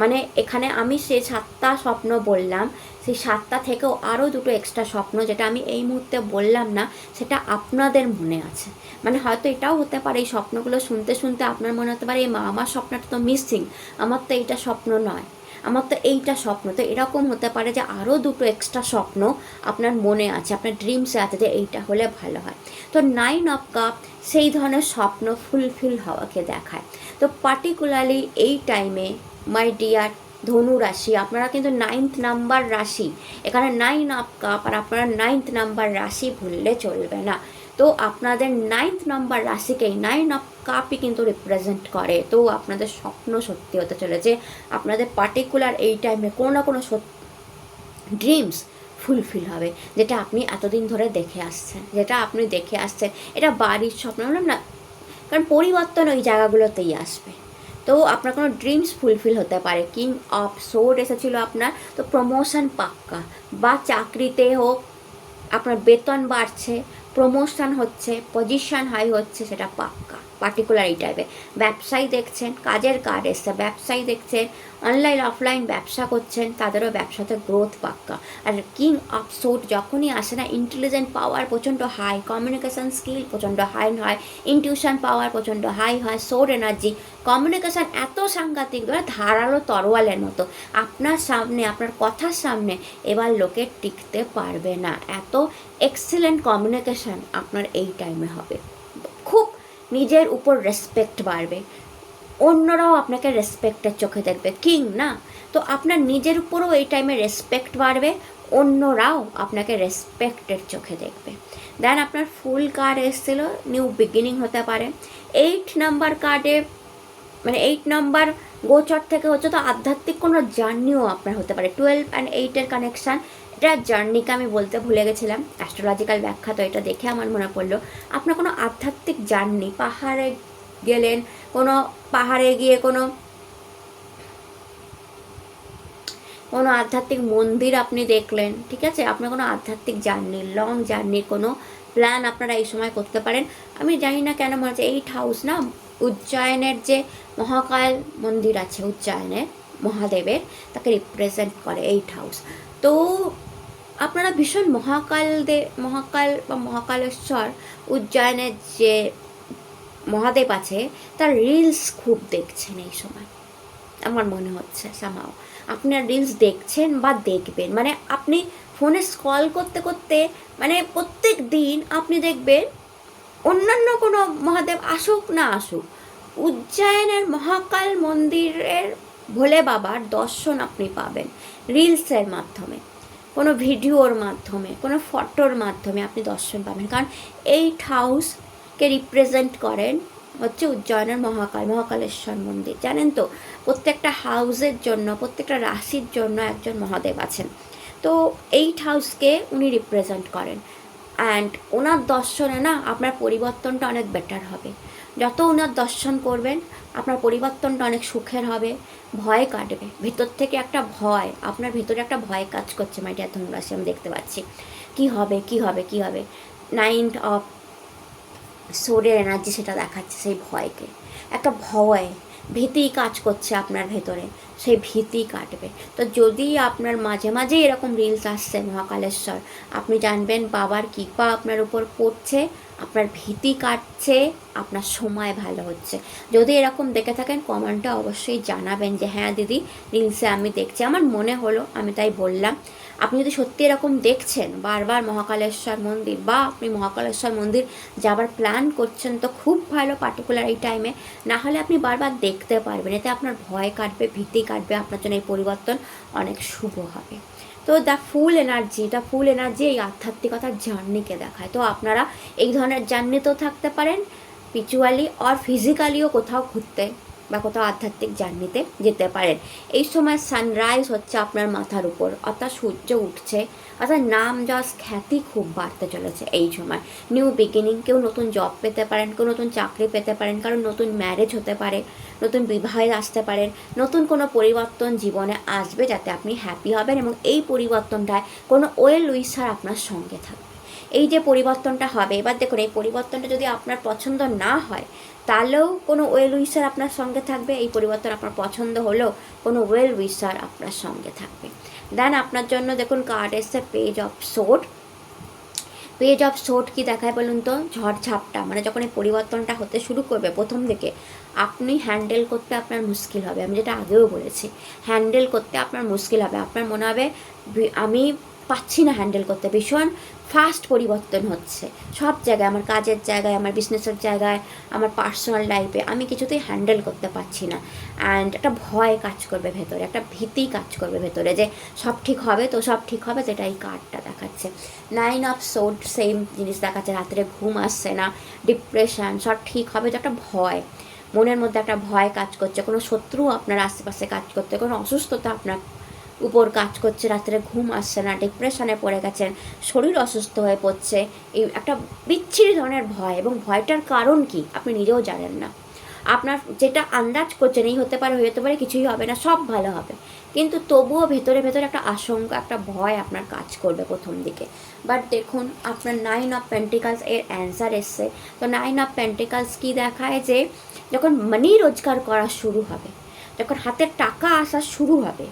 মানে এখানে আমি সেই 7টা স্বপ্ন বললাম, সেই 7টা থেকেও আরও 2টো এক্সট্রা স্বপ্ন যেটা আমি এই মুহূর্তে বললাম না, সেটা আপনাদের মনে আছে। মানে হয়তো এটাও হতে পারে এই স্বপ্নগুলো শুনতে শুনতে আপনার মনে হতে পারে, এই মা আমার স্বপ্নটা তো মিসিং, আমার তো এইটা স্বপ্ন নয়। আমার তো এইটা স্বপ্ন। তো এরকম হতে পারে যে আরও দুটো এক্সট্রা স্বপ্ন আপনার মনে আছে, আপনার ড্রিমসে আছে যে এইটা হলে ভালো হয়। তো 9 অফ কাপ সেই ধরনের স্বপ্ন ফুলফিল হওয়াকে দেখায়। তো পার্টিকুলারলি এই টাইমে মাই ডিয়ার ধনু রাশি, আপনারা কিন্তু 9th নাম্বার রাশি, এখানে 9 অফ কাপ, আর আপনারা 9th নাম্বার রাশি ভুললে চলবে না। তো আপনাদের 9th নাম্বার রাশিকেই 9 অফ কাপই কিন্তু রিপ্রেজেন্ট করে। তো আপনাদের স্বপ্ন সত্যি হতে চলেছে, আপনাদের পার্টিকুলার এই টাইমে কোনো না কোনো ড্রিমস ফুলফিল হবে, যেটা আপনি এতদিন ধরে দেখে আসছেন, এটা বাড়ির স্বপ্ন বললাম না, কারণ পরিবর্তন ওই জায়গাগুলোতেই আসবে। তো আপনার কোনো ড্রিমস ফুলফিল হতে পারে। কিং অফ সোর্ড এসেছিলো আপনার, তো প্রমোশন পাক্কা, বা চাকরিতে হোক আপনার বেতন বাড়ছে, প্রমোশন হচ্ছে, পজিশন হাই হচ্ছে, সেটা পাক্কা পার্টিকুলার এই টাইপে। ব্যবসায়ী দেখছেন, কাজের কার্ড এসছে, ব্যবসায়ী দেখছেন, অনলাইন অফলাইন ব্যবসা করছেন, তাদেরও ব্যবসাতে গ্রোথ পাক্কা। আর কিং অফ সোর্ড যখনই আসে না, ইন্টেলিজেন্ট পাওয়ার প্রচণ্ড হাই, কমিউনিকেশান স্কিল প্রচণ্ড হাই হয়, ইনটিউশন পাওয়ার প্রচণ্ড হাই হয়, সোর্ড এনার্জি, কমিউনিকেশান এত সাংঘাতিক, ধরে ধারালো তরোয়ালের মতো আপনার সামনে, আপনার কথার সামনে এবার লোকে টিকতে পারবে না, এত এক্সেলেন্ট কমিউনিকেশান আপনার এই টাইমে হবে। খুব নিজের উপর রেসপেক্ট বাড়বে, অন্যরাও আপনাকে রেসপেক্টের চোখে দেখবে, কিং না, তো আপনার নিজের উপরও এই টাইমে রেসপেক্ট বাড়বে, অন্যরাও আপনাকে রেসপেক্টের চোখে দেখবে। দেন আপনার ফুল কার্ড এসেছিলো, নিউ বিগিনিং হতে পারে। 8 নাম্বার কার্ডে, মানে 8 নাম্বার গোচর থেকে হচ্ছে তো আধ্যাত্মিক কোনো জার্নিও আপনার হতে পারে। 12 অ্যান্ড 8-এর কানেকশান, এটা জার্নিকে আমি বলতে ভুলে গেছিলাম, অ্যাস্ট্রোলজিক্যাল ব্যাখ্যা, তো এটা দেখে আমার মনে পড়লো আপনার কোনো আধ্যাত্মিক জার্নি, পাহাড়ে গেলেন, কোনো পাহাড়ে গিয়ে কোনো আধ্যাত্মিক মন্দির আপনি দেখলেন, ঠিক আছে, আপনার কোনো আধ্যাত্মিক জার্নি, লং জার্নির কোনো প্ল্যান আপনারা এই সময় করতে পারেন। আমি জানি না কেন মনে হচ্ছে 8 হাউস না, উজ্জয়নের যে মহাকাল মন্দির আছে, উজ্জয়নের মহাদেবের, তাকে রিপ্রেজেন্ট করে 8 হাউস। তো আপনারা ভীষণ মহাকাল বা মহাকালেশ্বর উজ্জয়নের যে মহাদেব আছে তার রিলস খুব দেখছেন এই সময়, আমার মনে হচ্ছে সামাও আপনার রিলস দেখছেন বা দেখবেন, মানে আপনি ফোনে স্ক্রল করতে করতে, মানে প্রত্যেক দিন আপনি দেখবেন অন্যান্য কোনো মহাদেব আসুক না আসুক, উজ্জয়নের মহাকাল মন্দিরের ভোলে বাবার দর্শন আপনি পাবেন রিলসের মাধ্যমে, কোনো ভিডিওর মাধ্যমে, কোনো ফটোর মাধ্যমে আপনি দর্শন পাবেন। কারণ 8 হাউসকে রিপ্রেজেন্ট করেন হচ্ছে উজ্জয়নের মহাকালেশ্বর মন্দির। জানেন তো, প্রত্যেকটা হাউসের জন্য, প্রত্যেকটা রাশির জন্য একজন মহাদেব আছেন। তো 8 হাউসকে উনি রিপ্রেজেন্ট করেন, অ্যান্ড ওনার দর্শনে না আপনার পরিবর্তনটা অনেক বেটার হবে। যত ওনার দর্শন করবেন আপনার পরিবর্তনটা অনেক সুখের হবে, ভয় কাটবে, ভেতর থেকে একটা ভয়, আপনার ভেতরে একটা ভয় কাজ করছে মাই ডিয়ার ধনুরাশি, আমি দেখতে পাচ্ছি কি হবে 9 অফ সোর্ডের এনার্জি সেটা দেখাচ্ছে, সেই ভয়কে, একটা ভয়, ভীতি কাজ করছে আপনার ভেতরে, সেই ভীতি কাটবে। তো যদি আপনার মাঝে মাঝে এরকম রিলস আসছে মহাকালেশ্বর, আপনি জানবেন বাবার কৃপা আপনার উপর পড়ছে, আপনার ভীতি কাটছে, আপনার সময় ভালো হচ্ছে। যদি এরকম দেখে থাকেন কমেন্টে অবশ্যই জানাবেন যে হ্যাঁ দিদি রিলসে আমি দেখছি, আমার মনে হলো আমি তাই বললাম। আপনি যদি সত্যি এরকম দেখছেন বারবার মহাকালেশ্বর মন্দির, বা আপনি মহাকালেশ্বর মন্দির যাবার প্ল্যান করছেন, তো খুব ভালো পার্টিকুলার এই টাইমে, না হলে আপনি বারবার দেখতে পারবেন, এতে আপনার ভয় কাটবে, ভীতি কাটবে, আপনার জন্য এই পরিবর্তন অনেক শুভ হবে। তো দ্য ফুল এনার্জি এই আধ্যাত্মিকতার জার্নিকে দেখায়। তো আপনারা এই ধরনের জার্নিতেও থাকতে পারেন, স্পিরিচুয়ালি আর ফিজিক্যালিও কোথাও ঘুরতে বা কোথাও আধ্যাত্মিক জার্নিতে যেতে পারেন। এই সময় সানরাইজ হচ্ছে আপনার মাথার উপর, অর্থাৎ সূর্য উঠছে, অর্থাৎ নাম যশ খ্যাতি খুব বাড়তে চলেছে এই সময়। নিউ বিগিনিং, কেউ নতুন জব পেতে পারেন, কেউ নতুন চাকরি পেতে পারেন, কারণ নতুন ম্যারেজ হতে পারে, নতুন বিবাহে আসতে পারেন, নতুন কোনো পরিবর্তন জীবনে আসবে যাতে আপনি হ্যাপি হবেন, এবং এই পরিবর্তনটায় কোনো ওয়েল উইশার আপনার সঙ্গে থাকবে। এই যে পরিবর্তনটা হবে, এবার দেখুন এই পরিবর্তনটা যদি আপনার পছন্দ না হয় তাহলেও কোনো ওয়েল উইশার আপনার সঙ্গে থাকবে, এই পরিবর্তন আপনার পছন্দ হলেও কোনো ওয়েল উইশার আপনার সঙ্গে থাকবে। দেন আপনার জন্য দেখুন কার্ড এসছে page of sword. Page of sword কি দেখায় বলুন তো? ঝড়ঝাপটা, মানে যখন এই পরিবর্তনটা হতে শুরু করবে প্রথম দিকে আপনি হ্যান্ডেল করতে আপনার মুশকিল হবে। আমি যেটা আগেও বলেছি, হ্যান্ডেল করতে আপনার মুশকিল হবে। আপনার মনে হবে আমি পাচ্ছি না হ্যান্ডেল করতে, ভীষণ ফাস্ট পরিবর্তন হচ্ছে সব জায়গায়, আমার কাজের জায়গায়, আমার বিজনেসের জায়গায়, আমার পার্সোনাল লাইফে আমি কিছুতেই হ্যান্ডেল করতে পারছি না। অ্যান্ড একটা ভয় কাজ করবে ভেতরে, একটা ভীতি কাজ করবে ভেতরে যে সব ঠিক হবে তো, সব ঠিক হবে, যেটা এই কার্ডটা দেখাচ্ছে। 9 অফ সোর্ড সেম জিনিস দেখাচ্ছে, রাত্রে ঘুম আসছে না, ডিপ্রেশন, সব ঠিক হবে, যে একটা ভয় মনের মধ্যে, একটা ভয় কাজ করছে, কোনো শত্রু আপনার আশেপাশে কাজ করতে, কোনো অসুস্থতা আপনার উপর কাজ করছে, রাত্রে ঘুম আসছে না, ডিপ্রেশনে পড়ে গেছেন, শরীর অসুস্থ হয়ে পড়ছে, এই একটা বিচ্ছিরি ধরনের ভয়। এবং ভয়টার কারণ কি আপনি নিজেও জানেন না। আপনার যেটা আন্দাজ করছেন এই হতে পারে, হতে পারে কিছুই হবে না, সব ভালো হবে, কিন্তু তবুও ভেতরে ভেতরে একটা আশঙ্কা, একটা ভয় আপনার কাজ করবে প্রথম দিকে। বাট দেখুন আপনার 9 অফ পেন্টিকালস এর অ্যান্সার এসছে। তো 9 অফ পেন্টিকালস কি দেখায়? যে যখন মানি রোজগার করা শুরু হবে, যখন হাতে টাকা আসা শুরু হবে,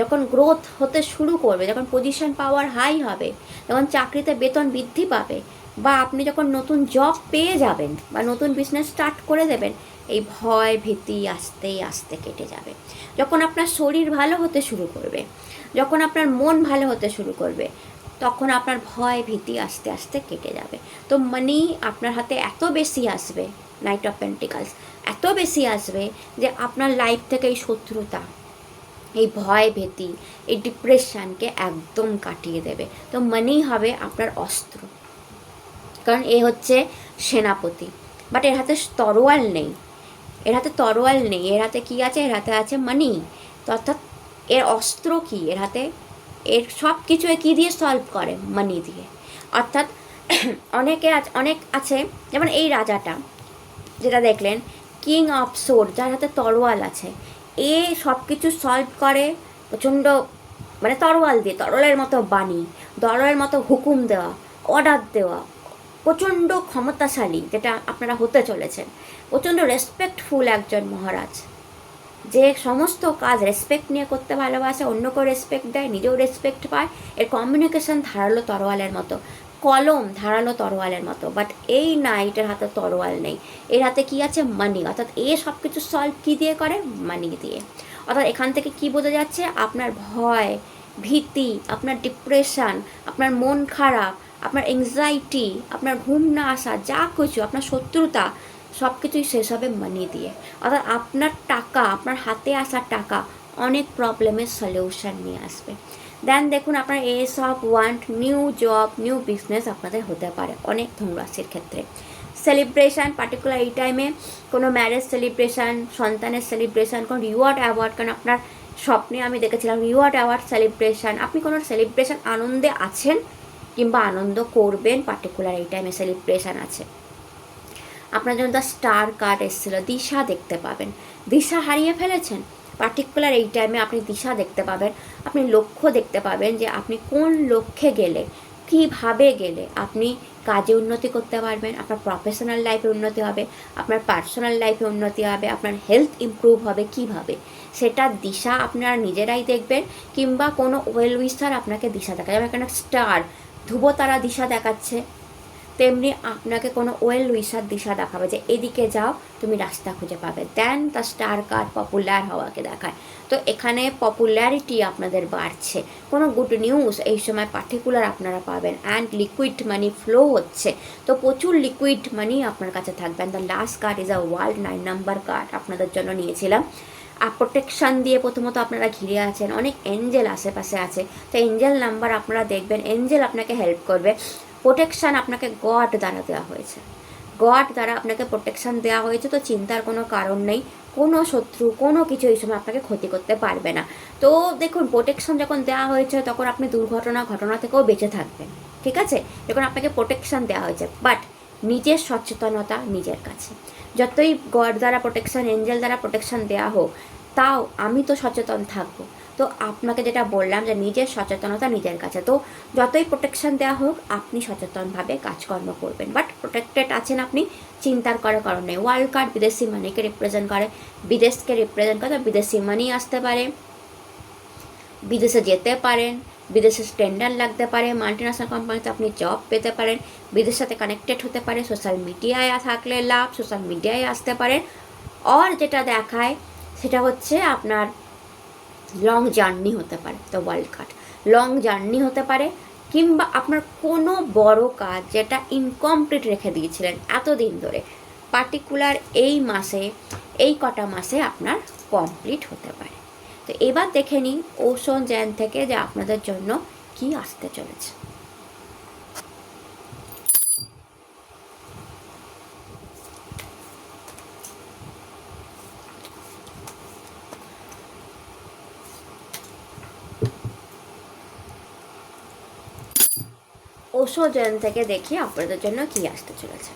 যখন গ্রোথ হতে শুরু করবে, যখন পজিশন পাওয়ার হাই হবে, যখন চাকরিতে বেতন বৃদ্ধি পাবে, বা আপনি যখন নতুন জব পেয়ে যাবেন বা নতুন বিজনেস স্টার্ট করে দেবেন, এই ভয় ভীতি আস্তে আস্তে কেটে যাবে। যখন আপনার শরীর ভালো হতে শুরু করবে, যখন আপনার মন ভালো হতে শুরু করবে, তখন আপনার ভয় ভীতি আস্তে আস্তে কেটে যাবে। তো মানি আপনার হাতে এত বেশি আসবে, নাইট অফ পেন্টিকালস এত বেশি আসবে যে আপনার লাইফ থেকে এই শত্রুতা, এই ভয় ভীতি, এই ডিপ্রেশনকে একদম কাটিয়ে দেবে। তো মানি হবে আপনার অস্ত্র, কারণ এ হচ্ছে সেনাপতি, বাট এর হাতে তরোয়াল নেই, এর হাতে তরোয়াল নেই, এর হাতে কী আছে? এর হাতে আছে মানি। তো অর্থাৎ এর অস্ত্র কি? এর হাতে এর সব কিছু কী দিয়ে সলভ করে? মানি দিয়ে। অর্থাৎ অনেক আছে, যেমন এই রাজাটা যেটা দেখলেন, কিং অফ সোর্ড, যার হাতে তরোয়াল আছে, এ সব কিছু সলভ করে প্রচণ্ড, মানে তরোয়াল দিয়ে, তরোয়ালের মতো বাণী, তরোয়ালের মতো হুকুম দেওয়া, অর্ডার দেওয়া, প্রচণ্ড ক্ষমতাশালী যেটা আপনারা হতে চলেছেন, প্রচণ্ড রেসপেক্টফুল একজন মহারাজ, যে সমস্ত কাজ রেসপেক্ট নিয়ে করতে ভালোবাসে, অন্যকেও রেসপেক্ট দেয়, নিজেও রেসপেক্ট পায়। এর কমিউনিকেশন ধারালো তরোয়ালের মতো, কলম ধারালো তরোয়ালের মতো। বাট এই নাইটের হাতে তরোয়াল নেই, এর হাতে কি আছে? মানি। অর্থাৎ এ সব কিছু সলভ কী দিয়ে করে? মানি দিয়ে। অর্থাৎ এখান থেকে কি বোঝা যাচ্ছে? আপনার ভয় ভীতি, আপনার ডিপ্রেশন, আপনার মন খারাপ, আপনার এংজাইটি, আপনার ঘুম না আসা, যা কিছু আপনার শত্রুতা, সব কিছুই শেষ হবে মানি দিয়ে। অর্থাৎ আপনার টাকা, আপনার হাতে আসা টাকা অনেক প্রবলেমের সলিউশন নিয়ে আসবে। দেন দেখুন আপনার S of want, new job, new business আপনাদের হতে পারে অনেক ধনুরাশির ক্ষেত্রে। সেলিব্রেশন, পার্টিকুলার এই টাইমে কোনো ম্যারেজ সেলিব্রেশন, সন্তানের সেলিব্রেশন, কোনো রিওয়ার্ড অ্যাওয়ার্ড, কারণ আপনার স্বপ্নে আমি দেখেছিলাম রিওয়ার্ড অ্যাওয়ার্ড সেলিব্রেশন, আপনি কোনো সেলিব্রেশন আনন্দে আছেন কিংবা আনন্দ করবেন, পার্টিকুলার এই টাইমে সেলিব্রেশন আছে। আপনার জন্য দ্য স্টার কার্ড এসেছিলো, দিশা দেখতে পাবেন, দিশা হারিয়ে ফেলেছেন, পার্টিকুলার এই টাইমে আপনি দিশা দেখতে পাবেন, আপনি লক্ষ্য দেখতে পাবেন যে আপনি কোন লক্ষ্যে গেলে, কীভাবে গেলে আপনি কাজে উন্নতি করতে পারবেন, আপনার প্রফেশনাল লাইফে উন্নতি হবে, আপনার পার্সোনাল লাইফে উন্নতি হবে, আপনার হেলথ ইমপ্রুভ হবে কীভাবে, সেটার দিশা আপনারা নিজেরাই দেখবেন, কিংবা কোনো ওয়েল উইশার আপনাকে দিশা দেখায়। যেমন এখানে স্টার, ধ্রুবতারা দিশা দেখাচ্ছে, তেমনি আপনাকে কোনো ওয়েল উইশার দিশা দেখাবে যে এদিকে যাও, তুমি রাস্তা খুঁজে পাবে। দেন দ্য স্টার কার্ড পপুলার হওয়াকে দেখায়। তো এখানে পপুলারিটি আপনাদের বাড়ছে, কোনো গুড নিউজ এই সময় পার্টিকুলার আপনারা পাবেন, অ্যান্ড লিকুইড মানি ফ্লো হচ্ছে, তো প্রচুর লিকুইড মানি আপনার কাছে থাকবেন। The last card is a world, 9 number card আপনাদের জন্য নিয়েছিলাম। আর প্রোটেকশান দিয়ে প্রথমত আপনারা ঘিরে আছেন, অনেক এঞ্জেল আশেপাশে আছে, তো এঞ্জেল নাম্বার আপনারা দেখবেন, এঞ্জেল আপনাকে হেল্প করবে। প্রোটেকশান আপনাকে গড দ্বারা দেওয়া হয়েছে, গড দ্বারা আপনাকে প্রোটেকশান দেওয়া হয়েছে, তো চিন্তার কোনো কারণ নেই, কোনো শত্রু কোনো কিছু এই সময় আপনাকে ক্ষতি করতে পারবে না। তো দেখুন প্রোটেকশান যখন দেওয়া হয়েছে তখন আপনি ঘটনা থেকেও বেঁচে থাকবেন, ঠিক আছে, যখন আপনাকে প্রোটেকশান দেওয়া হয়েছে। বাট নিজের সচেতনতা নিজের কাছে, যতই গড দ্বারা প্রোটেকশান, এঞ্জেল দ্বারা প্রোটেকশান দেওয়া হোক, তাও আমি তো সচেতন থাকবো। তো আপনাকে যেটা বললাম যে নিজের সচেতনতা নিজের কাছে, তো যতই প্রোটেকশান দেওয়া হোক আপনি সচেতনভাবে কাজকর্ম করবেন, বাট প্রোটেক্টেড আছেন আপনি, চিন্তার করার কারণ নেই। ওয়ার্ল্ড কার্ড বিদেশি মানিকে রিপ্রেজেন্ট করে, বিদেশকে রিপ্রেজেন্ট করে, তো বিদেশি মানি আসতে পারে, বিদেশে যেতে পারেন, বিদেশে টেন্ডার লাগতে পারে, মাল্টিন্যাশনাল কোম্পানিতে আপনি জব পেতে পারেন, বিদেশের সাথে কানেক্টেড হতে পারে, সোশ্যাল মিডিয়ায় থাকলে লাভ, সোশ্যাল মিডিয়ায় আসতে পারেন। আর যেটা দেখায় সেটা হচ্ছে আপনার লং জার্নি হতে পারে, তো ওয়ার্ল্ড কার্ড লং জার্নি হতে পারে, কিংবা আপনার কোনো বড় কাজ যেটা ইনকমপ্লিট রেখে দিয়েছিলেন এতদিন ধরে, পার্টিকুলার এই মাসে, এই কটা মাসে আপনার কমপ্লিট হতে পারে। তো এবার দেখে নিই ওশো জ্যান থেকে যে আপনাদের জন্য কি আসতে চলেছে। ওশো জ্যান থেকে দেখি আপনাদের জন্য কি আসতে চলেছে।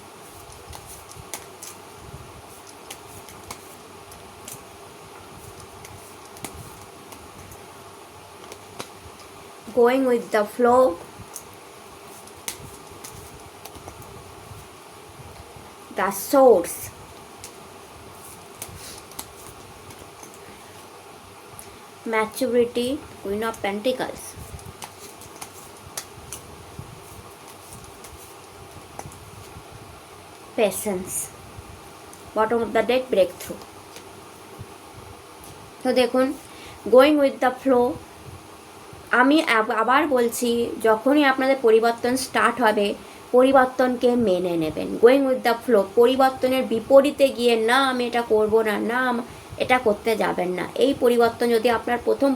Going with the flow, the source, maturity, Queen of Pentacles, patience, bottom of the deck, breakthrough। তো দেখুন, গোয়িং উইথ দ্য ফ্লো, আমি আবার বলছি, যখনই আপনাদের পরিবর্তন স্টার্ট হবে পরিবর্তনকে মেনে নেবেন। গোয়িং উইথ দ্য ফ্লো, পরিবর্তনের বিপরীতে গিয়ে না আমি এটা করব না, না এটা করতে যাবেন না। এই পরিবর্তন যদি আপনার প্রথম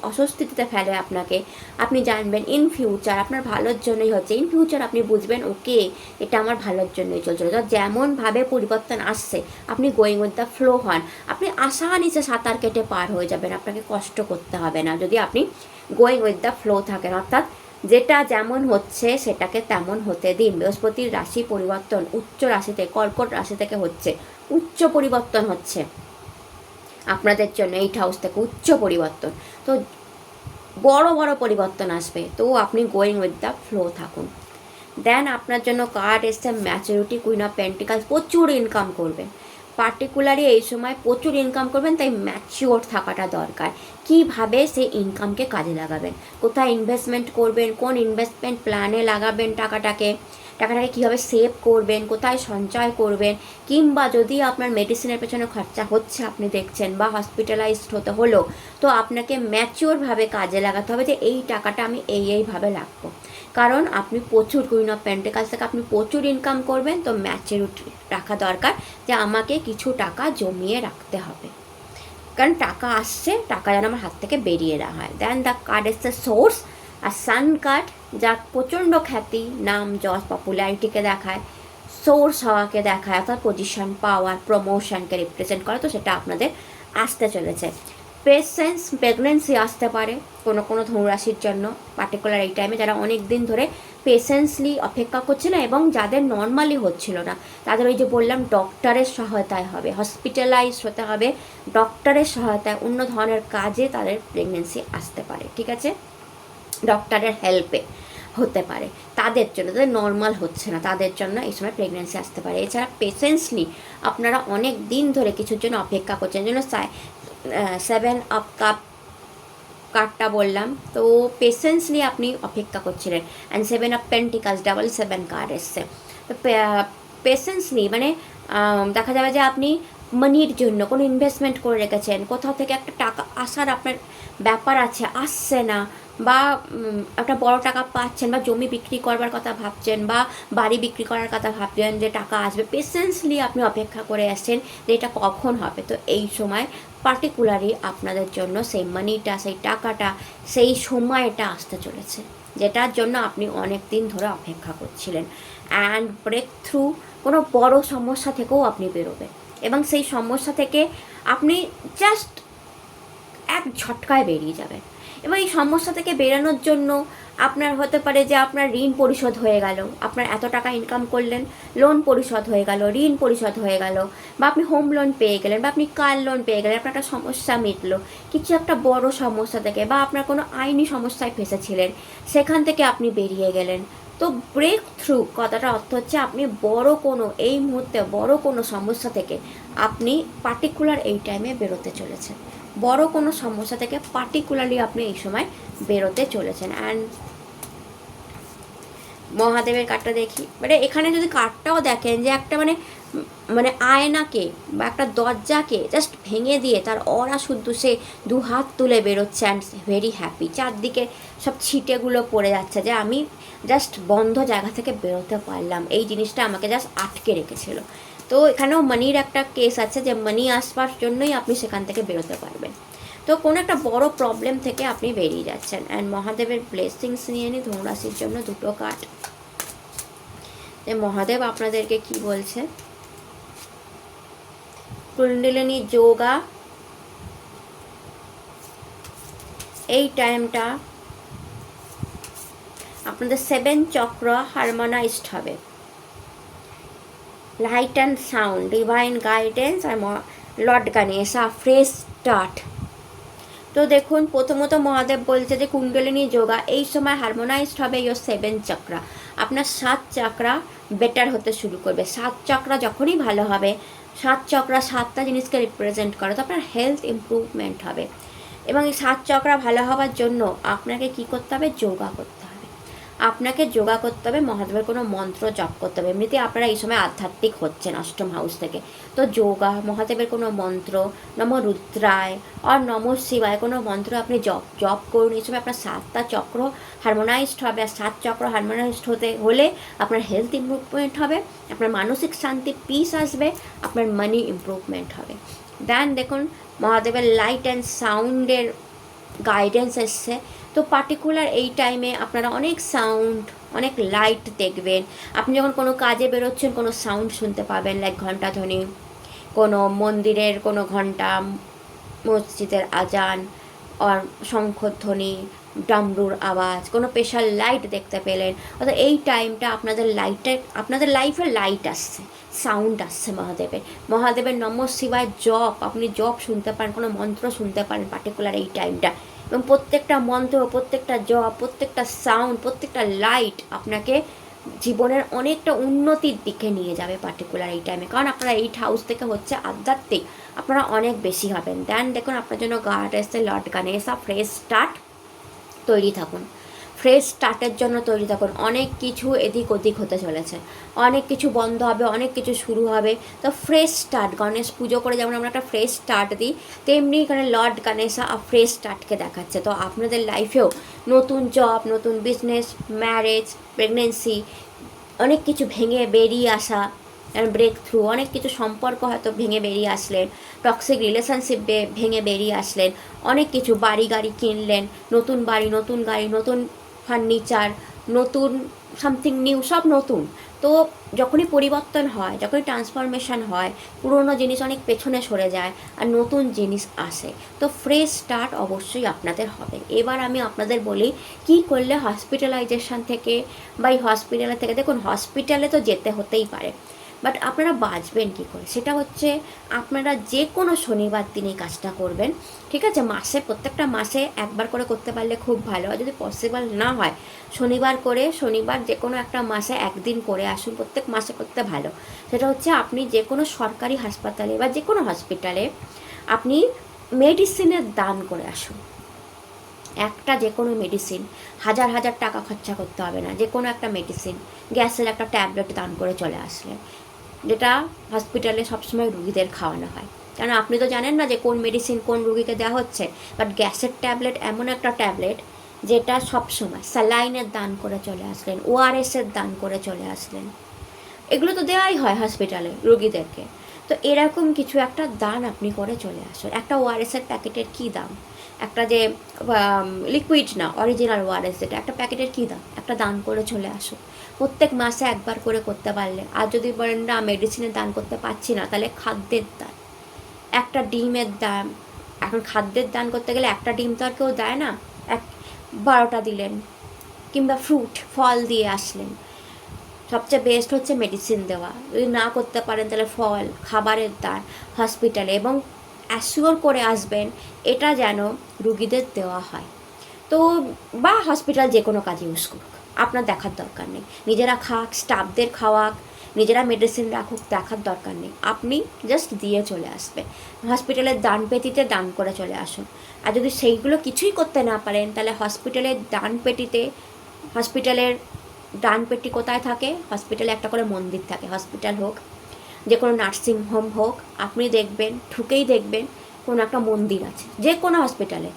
অস্বস্তিতে ফেলে আপনাকে, আপনি জানবেন ইন ফিউচার আপনার ভালোর জন্যই হচ্ছে। ইন ফিউচার আপনি বুঝবেন ওকে এটা আমার ভালোর জন্যই চলছিল। তো যেমনভাবে পরিবর্তন আসছে আপনি গোয়িং উইথ দ্য ফ্লো হন, আপনি আসানিসে সাঁতার কেটে পার হয়ে যাবেন, আপনাকে কষ্ট করতে হবে না যদি আপনি গোয়িং উইথ দ্য ফ্লো থাকেন। অর্থাৎ যেটা যেমন হচ্ছে সেটাকে তেমন হতে দিন। বৃহস্পতির রাশি পরিবর্তন উচ্চ রাশিতে, কর্কট রাশি থেকে হচ্ছে, উচ্চ পরিবর্তন হচ্ছে আপনাদের জন্য, 8 হাউস থেকে উচ্চ পরিবর্তন। তো বড় বড় পরিবর্তন আসবে, তো আপনি গোয়িং উইথ দ্য ফ্লো থাকুন। দেন আপনার জন্য কার্ড এসছে ম্যাচুরিটি, কুইন অফ পেন্টিকালস। প্রচুর ইনকাম করবেন, পার্টিকুলারলি এই সময় প্রচুর ইনকাম করবেন, তাই ম্যাচিওর থাকাটা দরকার। কীভাবে সেই ইনকামকে কাজে লাগাবেন, কোথায় ইনভেস্টমেন্ট করবেন, কোন ইনভেস্টমেন্ট প্ল্যানে লাগাবেন টাকাটাকে কীভাবে সেভ করবেন, কোথায় সঞ্চয় করবেন, কিংবা যদি আপনার মেডিসিনের পেছনে খরচা হচ্ছে আপনি দেখছেন, বা হসপিটালাইজড হতে হলো, তো আপনাকে ম্যাচিওরভাবে কাজে লাগাতে হবে যে এই টাকাটা আমি এইভাবে লাগবো। কারণ আপনি প্রচুর, কুইন অফ পেন্টিকালস থেকে আপনি প্রচুর ইনকাম করবেন, তো ম্যাচিউরিটি রাখা দরকার যে আমাকে কিছু টাকা জমিয়ে রাখতে হবে, কারণ টাকা আসছে, টাকা যেন আমার হাত থেকে বেরিয়ে না হয়। দেন দ্য কার্ড এসছে সোর্স, আর সান কার্ড যা প্রচণ্ড খ্যাতি, নাম যশ, পপুলারিটিকে দেখায়, সোর্স হওয়াকে দেখায়, অর্থাৎ পজিশন, পাওয়ার, প্রমোশনকে রিপ্রেজেন্ট করে। তো সেটা আপনাদের আসতে চলেছে। পেশেন্স, প্রেগনেন্সি আসতে পারে কোনো ধনুরাশির জন্য, পার্টিকুলার এই টাইমে যারা অনেক দিন ধরে পেশেন্সলি অপেক্ষা করছিল এবং যাদের নর্মালি হচ্ছিল না তাদের ওই যে বললাম ডক্টরের সহায়তায় হবে, হসপিটালাইজ হতে হবে, ডক্টরের সহায়তায়, অন্য ধরনের কাজে তাদের প্রেগনেন্সি আসতে পারে, ঠিক আছে, ডক্টরের হেল্পে হতে পারে তাদের জন্য, যাদের নর্মাল হচ্ছে না তাদের জন্য এই সময় প্রেগনেন্সি আসতে পারে। এছাড়া পেশেন্সলি আপনারা অনেক দিন ধরে কিছুর জন্য অপেক্ষা করছেন, জন্য 7 অফ কাপ কার্ডটা বললাম, তো পেশেন্স নিয়ে আপনি অপেক্ষা করছিলেন। অ্যান্ড 7 অফ পেন্টিকালস, 7 কার্ড এসছে। তো পেশেন্স নিয়ে মানে দেখা যাবে যে আপনি মানির জন্য কোনো ইনভেস্টমেন্ট করে রেখেছেন, কোথাও থেকে একটা টাকা আসার আপনার ব্যাপার আছে, আসছে না, বা একটা বড় টাকা পাচ্ছেন, বা জমি বিক্রি করবার কথা ভাবছেন, বা বাড়ি বিক্রি করার কথা ভাবছেন যে টাকা আসবে, পেশেন্সলি আপনি অপেক্ষা করে আসছেন যে এটা কখন হবে। তো এই সময় পার্টিকুলারলি আপনাদের জন্য সেই মানিটা, সেই টাকাটা, সেই সময়টা আসতে চলেছে, যেটার জন্য আপনি অনেক দিন ধরে অপেক্ষা করছিলেন। অ্যান্ড ব্রেক থ্রু, কোনো বড় সমস্যা থেকেও আপনি বেরোবেন, এবং সেই সমস্যা থেকে আপনি জাস্ট এক ঝটকায় বেরিয়ে যাবেন। এবং এই সমস্যা থেকে বেরানোর জন্য আপনার হতে পারে যে আপনার ঋণ পরিশোধ হয়ে গেল, আপনার এত টাকা ইনকাম করলেন, লোন পরিশোধ হয়ে গেল, ঋণ পরিশোধ হয়ে গেল, বা আপনি হোম লোন পেয়ে গেলেন, বা আপনি কার লোন পেয়ে গেলেন, আপনার একটা সমস্যা মিটলো কিছু একটা বড় সমস্যা থেকে, বা আপনার কোনো আইনি সমস্যায় ফেসেছিলেন সেখান থেকে আপনি বেরিয়ে গেলেন। তো ব্রেক থ্রু কথাটা অর্থ হচ্ছে আপনি বড় কোনো, এই মুহূর্তে বড় কোনো সমস্যা থেকে আপনি পার্টিকুলার এই টাইমে বেরোতে চলেছেন। বড় কোনো সমস্যা থেকে পার্টিকুলারলি আপনি এই সময় বেরোতে চলেছেন। অ্যান্ড মহাদেবের কার্ডটা দেখি, মানে এখানে যদি কার্ডটাও দেখেন যে একটা মানে আয়নাকে বা একটা দরজাকে জাস্ট ভেঙে দিয়ে তার অরা শুদ্ধ সে দু হাত তুলে বেরোচ্ছে অ্যান্ড ভেরি হ্যাপি, চারদিকে সব ছিটেগুলো পড়ে যাচ্ছে যে আমি জাস্ট বন্ধ জায়গা থেকে বেরোতে পারলাম, এই জিনিসটা আমাকে জাস্ট আটকে রেখেছিল। তো এখানেও মানির একটা কেস আছে যে মানি আসবার জন্যই আপনি সেখান থেকে বেরোতে পারবেন। তো কোনো একটা বড় প্রবলেম থেকে আপনি বেরিয়ে যাচ্ছেন। অ্যান্ড মহাদেবের ব্লেসিংস নিয়ে নিই ধনুরাশির জন্য দুটো কার্ড, যে মহাদেব আপনাদেরকে কি বলছে। কুণ্ডলিনী যোগা, এই টাইমটা আপনাদের 7 চক্র হারমোনাইজড হবে। Light and sound, divine guidance আর লর্ড গণেশা, ফ্রেশ স্টার্ট। তো দেখুন, প্রথমত মহাদেব বলছে যে কুণ্ডলিনী যোগা এই সময় হারমোনাইজড হবে ইয়োর 7 চক্রা। আপনার 7 চক্রা বেটার হতে শুরু করবে। 7 চক্রা যখনই ভালো হবে, 7 চক্রা 7টা জিনিসকে রিপ্রেজেন্ট করে, তো আপনার হেলথ ইমপ্রুভমেন্ট হবে। এবং এই 7 চক্রা ভালো হওয়ার জন্য আপনাকে কি করতে হবে? যোগা করতে হবে। আপনাকে যোগা করতে হবে, মহাদেবের কোনো মন্ত্র জপ করতে হবে। এমনিতে আপনারা এই সময় আধ্যাত্মিক হচ্ছেন অষ্টম হাউস থেকে, তো যোগা, মহাদেবের কোনো মন্ত্র, নম রুদ্রায় আর নম শিবায় কোনো মন্ত্র আপনি জপ করুন। এই সময় আপনার 7টা চক্র হারমোনাইজড হবে। আর 7 চক্র হারমোনাইজড হলে আপনার হেলথ ইমপ্রুভমেন্ট হবে, আপনার মানসিক শান্তি পিস আসবে, আপনার মানি ইমপ্রুভমেন্ট হবে। দেন দেখুন, মহাদেবের লাইট অ্যান্ড সাউন্ডের গাইডেন্স এসছে। তো পার্টিকুলার এই টাইমে আপনারা অনেক সাউন্ড, অনেক লাইট দেখবেন। আপনি যখন কোনো কাজে বেরোচ্ছেন কোনো সাউন্ড শুনতে পাবেন, লাইক ঘণ্টাধ্বনি, কোনো মন্দিরের কোনো ঘণ্টা, মসজিদের আজান আর শঙ্খধ্বনি, ডামরুর আওয়াজ, কোনো স্পেশাল লাইট দেখতে পেলেন। অর্থাৎ এই টাইমটা আপনাদের লাইফে লাইট আসছে, সাউন্ড আসছে মহাদেবের নম শিবায় জপ, আপনি জপ শুনতে পারেন, কোনো মন্ত্র শুনতে পারেন পার্টিকুলার এই টাইমটা। এবং প্রত্যেকটা মন্ত্র, প্রত্যেকটা জপ, প্রত্যেকটা সাউন্ড, প্রত্যেকটা লাইট আপনাকে জীবনের অনেকটা উন্নতির দিকে নিয়ে যাবে পার্টিকুলার এই টাইমে। কারণ আপনারা 8 হাউস থেকে হচ্ছে আধ্যাত্মিক, আপনারা অনেক বেশি হবেন। দেন দেখুন, আপনার জন্য কার্ড এসছে লর্ড গণেশা, ফ্রেশ স্টার্ট। তৈরি থাকুন, ফ্রেশ স্টার্টের জন্য তৈরি থাকুন। অনেক কিছু এদিক ওদিক হতে চলেছে, অনেক কিছু বন্ধ হবে, অনেক কিছু শুরু হবে। তো ফ্রেশ স্টার্ট, গণেশ পুজো করে যেমন আমরা একটা ফ্রেশ স্টার্ট দিই, তেমনি এখানে লর্ড গণেশা ফ্রেশ স্টার্টকে দেখাচ্ছে। তো আপনাদের লাইফেও নতুন জব, নতুন বিজনেস, ম্যারেজ, প্রেগনেন্সি, অনেক কিছু ভেঙে বেরিয়ে আসা, ব্রেক থ্রু, অনেক কিছু সম্পর্ক হয়তো ভেঙে বেরিয়ে আসলেন, টক্সিক রিলেশনশিপ ভেঙে বেরিয়ে আসলেন, অনেক কিছু বাড়ি গাড়ি কিনলেন, নতুন বাড়ি, নতুন গাড়ি, নতুন ফার্নিচার, নতুন সামথিং নিউ, সব নতুন। তো যখনই পরিবর্তন হয়, যখনই ট্রান্সফরমেশন হয়, পুরনো জিনিস অনেক পেছনে সরে যায় আর নতুন জিনিস আসে। তো ফ্রেশ স্টার্ট অবশ্যই আপনাদের হবে। এবার আমি আপনাদের বলি কি করলে হসপিটালাইজেশন থেকে বা এই হসপিটালে থেকে, দেখুন হসপিটালে তো যেতে হতেই পারে, বাট আপনারা বাঁচবেন কী করে, সেটা হচ্ছে আপনারা যে কোনো শনিবার দিনই কাজটা করবেন। ঠিক আছে, মাসে প্রত্যেকটা মাসে একবার করে করতে পারলে খুব ভালো। আর যদি পসিবল না হয় শনিবার যে কোনো একটা মাসে একদিন করে আসুন, প্রত্যেক মাসে করতে ভালো। সেটা হচ্ছে আপনি যে কোনো সরকারি হাসপাতালে বা যে কোনো হসপিটালে আপনি মেডিসিনের দান করে আসুন। একটা যে কোনো মেডিসিন, হাজার হাজার টাকা খরচা করতে হবে না, যে কোনো একটা মেডিসিন, গ্যাসের একটা ট্যাবলেট দান করে চলে আসলেন, যেটা হসপিটালে সবসময় রুগীদের খাওয়ানো হয়। কারণ আপনি তো জানেন না যে কোন মেডিসিন কোন রুগীকে দেওয়া হচ্ছে, বাট গ্যাসের ট্যাবলেট এমন একটা ট্যাবলেট যেটা সবসময়, স্যালাইনের দান করে চলে আসলেন, ওআরএসের দান করে চলে আসলেন, এগুলো তো দেওয়াই হয় হসপিটালে রুগীদেরকে। তো এরকম কিছু একটা দান আপনি করে চলে আসুন। একটা ওআরএসের প্যাকেটের কী দাম, একটা যে লিকুইড না, অরিজিনাল ওআরএস যেটা, একটা প্যাকেটের কী দাম, একটা দান করে চলে আসুন। প্রত্যেক মাসে একবার করে করতে পারলে, আর যদি বলেন না মেডিসিনের দান করতে পারছি না, তাহলে খাদ্যের দান, একটা ডিমের দাম। এখন খাদ্যের দান করতে গেলে একটা ডিম তো আর কেউ দেয় না, 12টা দিলেন, কিংবা ফ্রুট ফল দিয়ে আসলেন। সবচেয়ে বেস্ট হচ্ছে মেডিসিন দেওয়া। যদি না করতে পারেন তাহলে ফল, খাবারের দান হসপিটালে, এবং অ্যাসিওর করে আসবেন এটা যেন রুগীদের দেওয়া হয়। তো বা হসপিটাল যে কোনো কাজে ইউজ করুক, আপনার দেখার দরকার নেই। নিজেরা খাক, স্টাফদের খাওয়াক, নিজেরা মেডিসিন রাখুক, দেখার দরকার নেই, আপনি জাস্ট দিয়ে চলে আসবে। হসপিটালের দান পেটিতে দান করে চলে আসুন। আর যদি সেইগুলো কিছুই করতে না পারেন, তাহলে হসপিটালের ডান পেটি কোথায় থাকে? হসপিটালে একটা করে মন্দির থাকে। হসপিটাল হোক, যে কোনো নার্সিং হোম হোক, আপনি দেখবেন, ঢুকেই দেখবেন কোনো একটা মন্দির আছে। যে কোনো হসপিটালে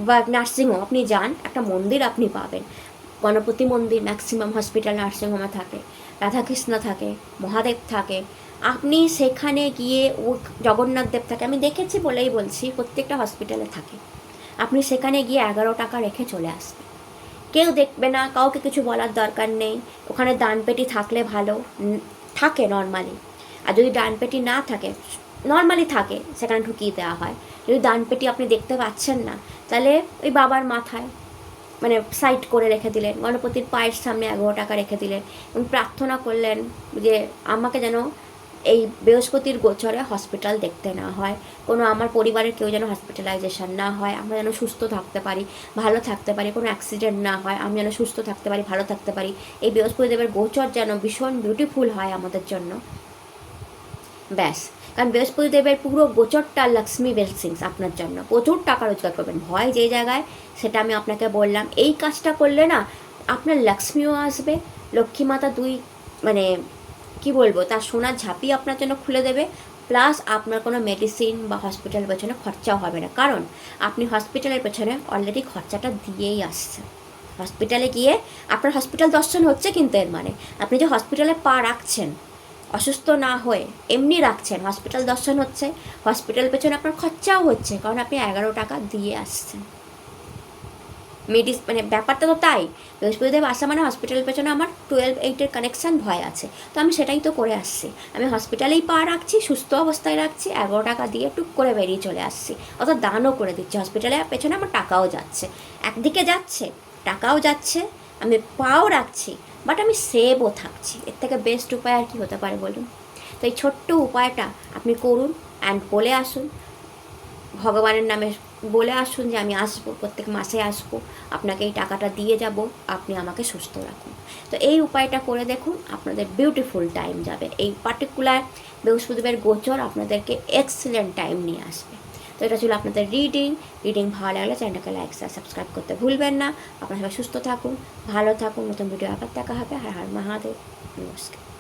বা নার্সিং হোম আপনি যান, একটা মন্দির আপনি পাবেন। গণপতি মন্দির ম্যাক্সিমাম হসপিটাল নার্সিংহোমে থাকে, রাধাকৃষ্ণ থাকে, মহাদেব থাকে। আপনি সেখানে গিয়ে ও জগন্নাথ দেব থাকে, আমি দেখেছি বলেই বলছি, প্রত্যেকটা হসপিটালে থাকে। আপনি সেখানে গিয়ে 11 টাকা রেখে চলে আসবেন, কেউ দেখবে না, কাউকে কিছু বলার দরকার নেই। ওখানে দানপেটি থাকলে ভালো, থাকে নর্মালি। আর যদি দানপেটি না থাকে, নর্মালি থাকে, সেখানে ঢুকিয়ে দেওয়া হয়। যদি দানপেটি আপনি দেখতে পাচ্ছেন না, তাহলে ওই বাবার মাথায় মানে সাইড করে রেখে দিলেন, গণপতির পায়ের সামনে 11 টাকা রেখে দিলেন এবং প্রার্থনা করলেন যে আমাকে যেন এই বৃহস্পতির গোচরে হসপিটাল দেখতে না হয়, কোনো আমার পরিবারের কেউ যেন হসপিটালাইজেশন না হয়, আমরা যেন সুস্থ থাকতে পারি, ভালো থাকতে পারি, কোনো অ্যাক্সিডেন্ট না হয়, আমি যেন সুস্থ থাকতে পারি, ভালো থাকতে পারি, এই বৃহস্পতি দেবের গোচর যেন ভীষণ বিউটিফুল হয় আমাদের জন্য। ব্যাস। কারণ বৃহস্পতি দেবের পুরো গোচরটা লক্ষ্মী ব্লেসিংস আপনার জন্য, প্রচুর টাকা রোজগার করবেন। ভয় যে জায়গায়, সেটা আমি আপনাকে বললাম। এই কাজটা করলে না আপনার লক্ষ্মীও আসবে, লক্ষ্মী মাতা মানে কি বলবো, তার সোনার ঝাঁপি আপনার জন্য খুলে দেবে। প্লাস আপনার কোনো মেডিসিন বা হসপিটালের পেছনে খরচাও হবে না, কারণ আপনি হসপিটালের পেছনে অলরেডি খরচাটা দিয়েই আসছেন। হসপিটালে গিয়ে আপনার হসপিটাল দর্শন হচ্ছে, কিন্তু এর মানে আপনি যে হসপিটালে পা রাখছেন অসুস্থ না হয়ে, এমনি রাখছেন, হসপিটাল দর্শন হচ্ছে, হসপিটাল পেছনে আপনার খরচাও হচ্ছে, কারণ আপনি 11 টাকা দিয়ে আসছেন। মানে ব্যাপারটা তো তাই। বৃহস্পতিদেব আসা মানে হসপিটালের পেছনে আমার 12-8-এর কানেকশান ভয় আছে, তো আমি সেটাই তো করে আসছি। আমি হসপিটালেই পা রাখছি, সুস্থ অবস্থায় রাখছি, 11 টাকা দিয়ে টুক করে বেরিয়ে চলে আসছি, অর্থাৎ দানও করে দিচ্ছি। হসপিটালের পেছনে আমার টাকাও যাচ্ছে, একদিকে যাচ্ছে, টাকাও যাচ্ছে, আমি পাও রাখছি, বাট আমি সেভও থাকছি। এর থেকে বেস্ট উপায় আর কি হতে পারে বলুন? তো এই ছোট্ট উপায়টা আপনি করুন, অ্যান্ড বলে আসুন, ভগবানের নামে বলে আসুন যে আমি আসবো, প্রত্যেক মাসে আসবো, আপনাকে এই টাকাটা দিয়ে যাব, আপনি আমাকে সুস্থ রাখুন। তো এই উপায়টা করে দেখুন, আপনাদের বিউটিফুল টাইম যাবে। এই পার্টিকুলার বৃহস্পতিবার গোচর আপনাদেরকে এক্সিলেন্ট টাইম নিয়ে আসবে। তো এটা ছিল আপনাদের রিডিং ভালো লাগলে চ্যানেলটাকে লাইক সাবস্ক্রাইব করতে ভুলবেন না। আপনারা সবাই সুস্থ থাকুন, ভালো থাকুন, নতুন ভিডিও আবার দেখা হবে। হর হর মহাদেব, নমস্কার।